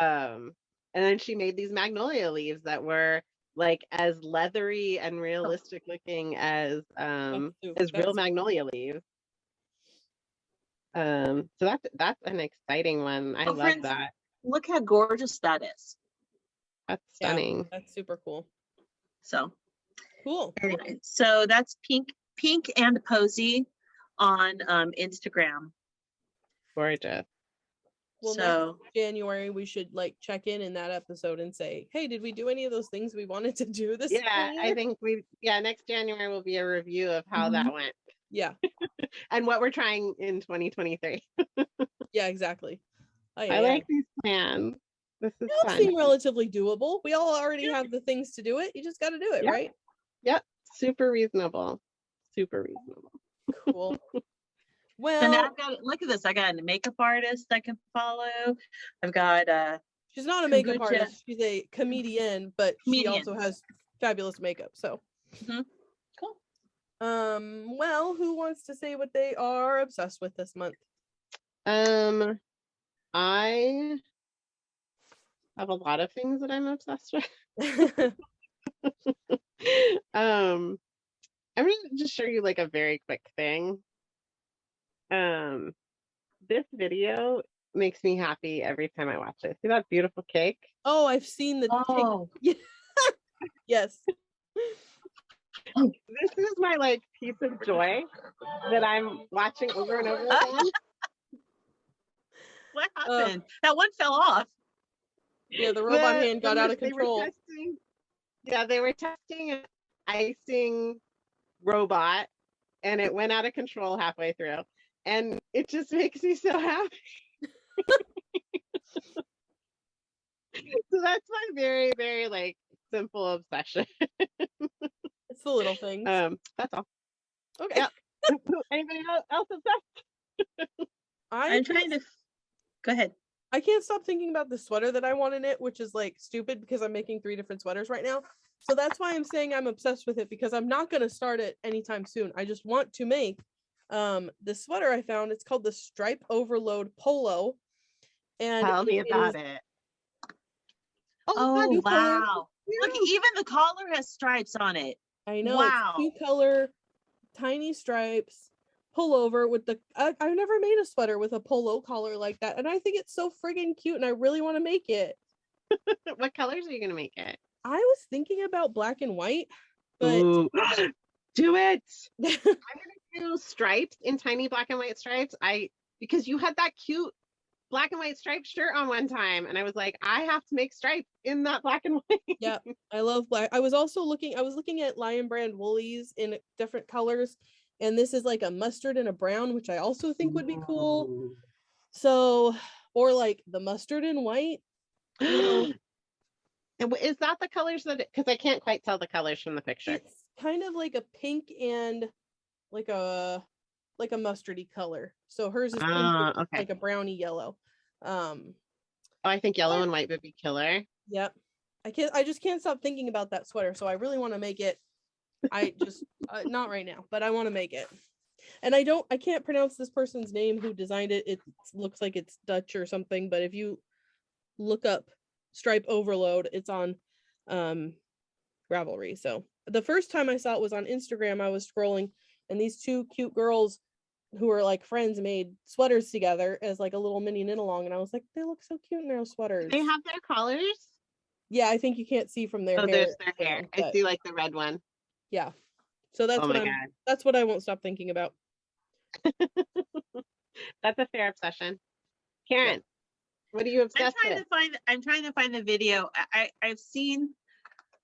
and then she made these Magnolia leaves that were like as leathery and realistic looking as real Magnolia leaves. So that's an exciting one. I love friends, that. Look how gorgeous that is. That's stunning. Yeah, that's super cool. So Cool. anyway, so that's pink and posy on Instagram. Gorgeous. Well, So next January we should like check in that episode and say, hey, did we do any of those things we wanted to do this year? I think next January will be a review of how that went. Yeah. And what we're trying in 2023. Yeah, exactly. I like these plans. This is They all fun. seem relatively doable. We all already have the things to do it. You just got to do it, right? Yep. Super reasonable. Super reasonable. Cool. Well, so now I've got, look at this. I got a makeup artist I can follow. I've got she's not a makeup kombucha. artist. She's a comedian, but she also has fabulous makeup. So cool. Well, who wants to say what they are obsessed with this month? I have a lot of things that I'm obsessed with. I'm gonna just show you like a very quick thing. This video makes me happy every time I watch it. See that beautiful cake? Oh, I've seen the cake. Yes. This is my like piece of joy that I'm watching over and over again. What happened? That one fell off. Yeah, the robot hand got out of control. They were testing an icing robot, and it went out of control halfway through. And it just makes me so happy. So that's my very, very like simple obsession. It's the little things. That's all. Okay. Yep. Anybody else obsessed? I'm trying to go ahead. I can't stop thinking about the sweater that I want to knit, which is like stupid because I'm making 3 different sweaters right now. So that's why I'm saying I'm obsessed with it, because I'm not going to start it anytime soon. I just want to make the sweater I found. It's called the Stripe Overload Polo. And tell me about it. Oh, wow. Look, even the collar has stripes on it. I know. Wow. It's 2-color, tiny stripes, pullover with the. I've never made a sweater with a polo collar like that, and I think it's so friggin' cute, and I really want to make it. What colors are you gonna make it? I was thinking about black and white, but Ooh, do it. I'm gonna do stripes in tiny black and white stripes. Because you had that cute black and white striped shirt on one time, and I was like, I have to make stripes in that black and white. Yeah, I love black. I was looking at Lion Brand woolies in different colors, and this is like a mustard and a brown, which I also think would be cool. So, or like the mustard and white, you know. And is that the colors that, because I can't quite tell the colors from the picture. It's kind of like a pink and like a mustardy color. So hers is pink with Okay. like a brownie yellow. Oh, I think yellow and white would be killer. Yep. I just can't stop thinking about that sweater. So I really want to make it. I just not right now, but I want to make it. And I can't pronounce this person's name who designed it. It looks like it's Dutch or something, but if you look up Stripe Overload, it's on Ravelry. So the first time I saw it was on Instagram. I was scrolling and these two cute girls who were like friends made sweaters together as like a little mini knit along, and I was like, they look so cute in their sweaters. They have their collars. Yeah, I think you can't see from their hair. There's their hair. Now, I see like the red one. Yeah. So that's that's what I won't stop thinking about. That's a fair obsession. Karin, what are you obsessed with? I'm trying to find the video. I've seen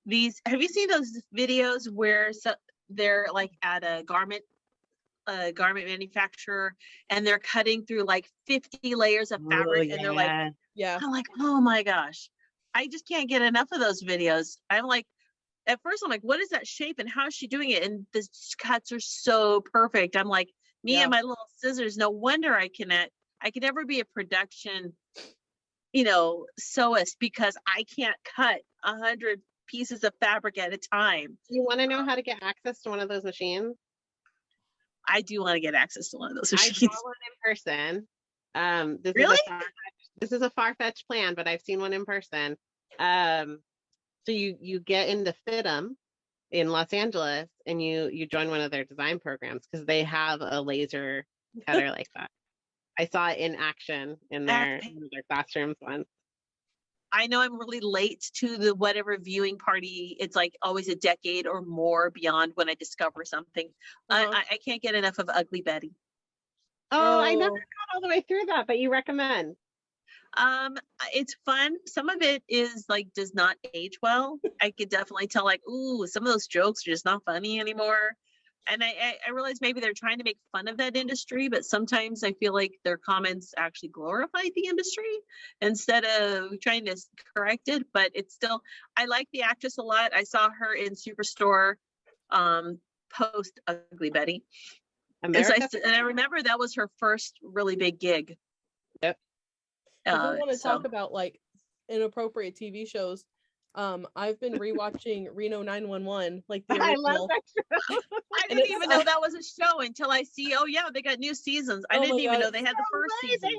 these. Have you seen those videos where they're like at a garment manufacturer and they're cutting through like 50 layers of fabric and they're like, I'm like, oh my gosh, I just can't get enough of those videos. I'm like, at first I'm like, what is that shape and how is she doing it? And the cuts are so perfect. I'm like, me and my little scissors, no wonder I can never be a production, sewist, because I can't cut 100 pieces of fabric at a time. You want to know how to get access to one of those machines? I do want to get access to one of those machines. I saw one in person. This is a far-fetched plan, but I've seen one in person. So you get into FIT'em in Los Angeles and you join one of their design programs because they have a laser cutter like that. I saw it in action in their classrooms once. I know I'm really late to the whatever viewing party. It's like always a decade or more beyond when I discover something. I can't get enough of Ugly Betty. Oh, I never got all the way through that, but you recommend. It's fun. Some of it is like does not age well. I could definitely tell like, ooh, some of those jokes are just not funny anymore. And I realize maybe they're trying to make fun of that industry, but sometimes I feel like their comments actually glorify the industry instead of trying to correct it. But it's still, I like the actress a lot. I saw her in Superstore post Ugly Betty. And I remember that was her first really big gig. Yep. If we want to talk about like inappropriate TV shows, I've been rewatching Reno 911, like the original. I love that show. I didn't even know that was a show until I see, oh yeah, they got new seasons. I didn't even know they had the first season.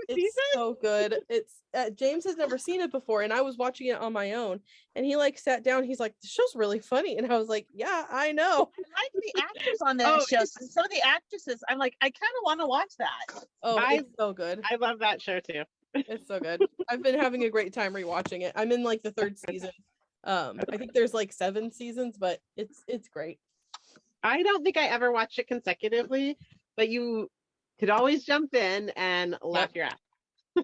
It's so good. It's James has never seen it before, and I was watching it on my own, and he like sat down. He's like, "The show's really funny," and I was like, "Yeah, I know." I like the actors on that show. Some of the actresses, I'm like, I kind of want to watch that. Oh, it's so good. I love that show too. It's so good. I've been having a great time rewatching it. I'm in like the 3rd season. I think there's like 7 seasons, but it's great. I don't think I ever watched it consecutively, but you could always jump in and laugh your ass.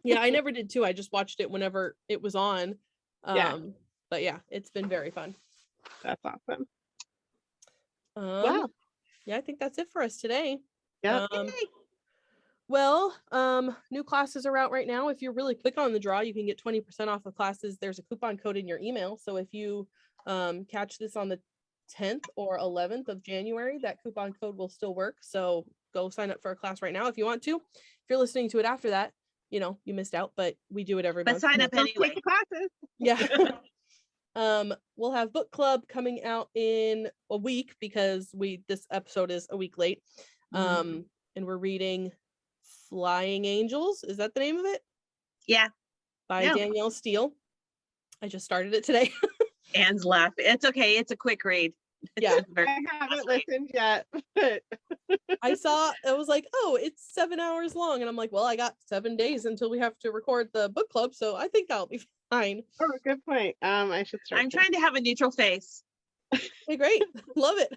Yeah, I never did too. I just watched it whenever it was on. But yeah, it's been very fun. That's awesome. Wow. Yeah, I think that's it for us today. Yeah. Well, new classes are out right now. If you really click on the draw, you can get 20% off of classes. There's a coupon code in your email. So if you catch this on the 10th or 11th of January, that coupon code will still work. So go sign up for a class right now if you want to. If you're listening to it after that, you missed out, but we do it every month. But sign up anyway. Take the classes. Yeah. We'll have book club coming out in a week because this episode is a week late. And we're reading Flying Angels. Is that the name of it? Yeah. By Danielle Steele. I just started it today. Anne's laughing. It's okay. It's a quick read. Yeah. I haven't listened yet. But I was like, oh, it's 7 hours long. And I'm like, well, I got 7 days until we have to record the book club. So I think I'll be fine. Oh, good point. I should start. I'm trying to have a neutral face. Okay, great. Love it.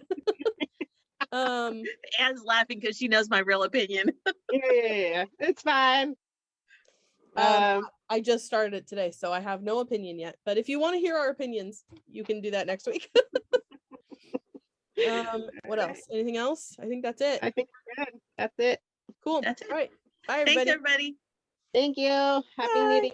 Anne's laughing because she knows my real opinion. Yeah. It's fine. I just started it today, so I have no opinion yet. But if you want to hear our opinions, you can do that next week. What else? Anything else? I think that's it. I think we're good. That's it. Cool. That's it. All right. Bye, everybody. Thanks, everybody. Thank you. Happy knitting.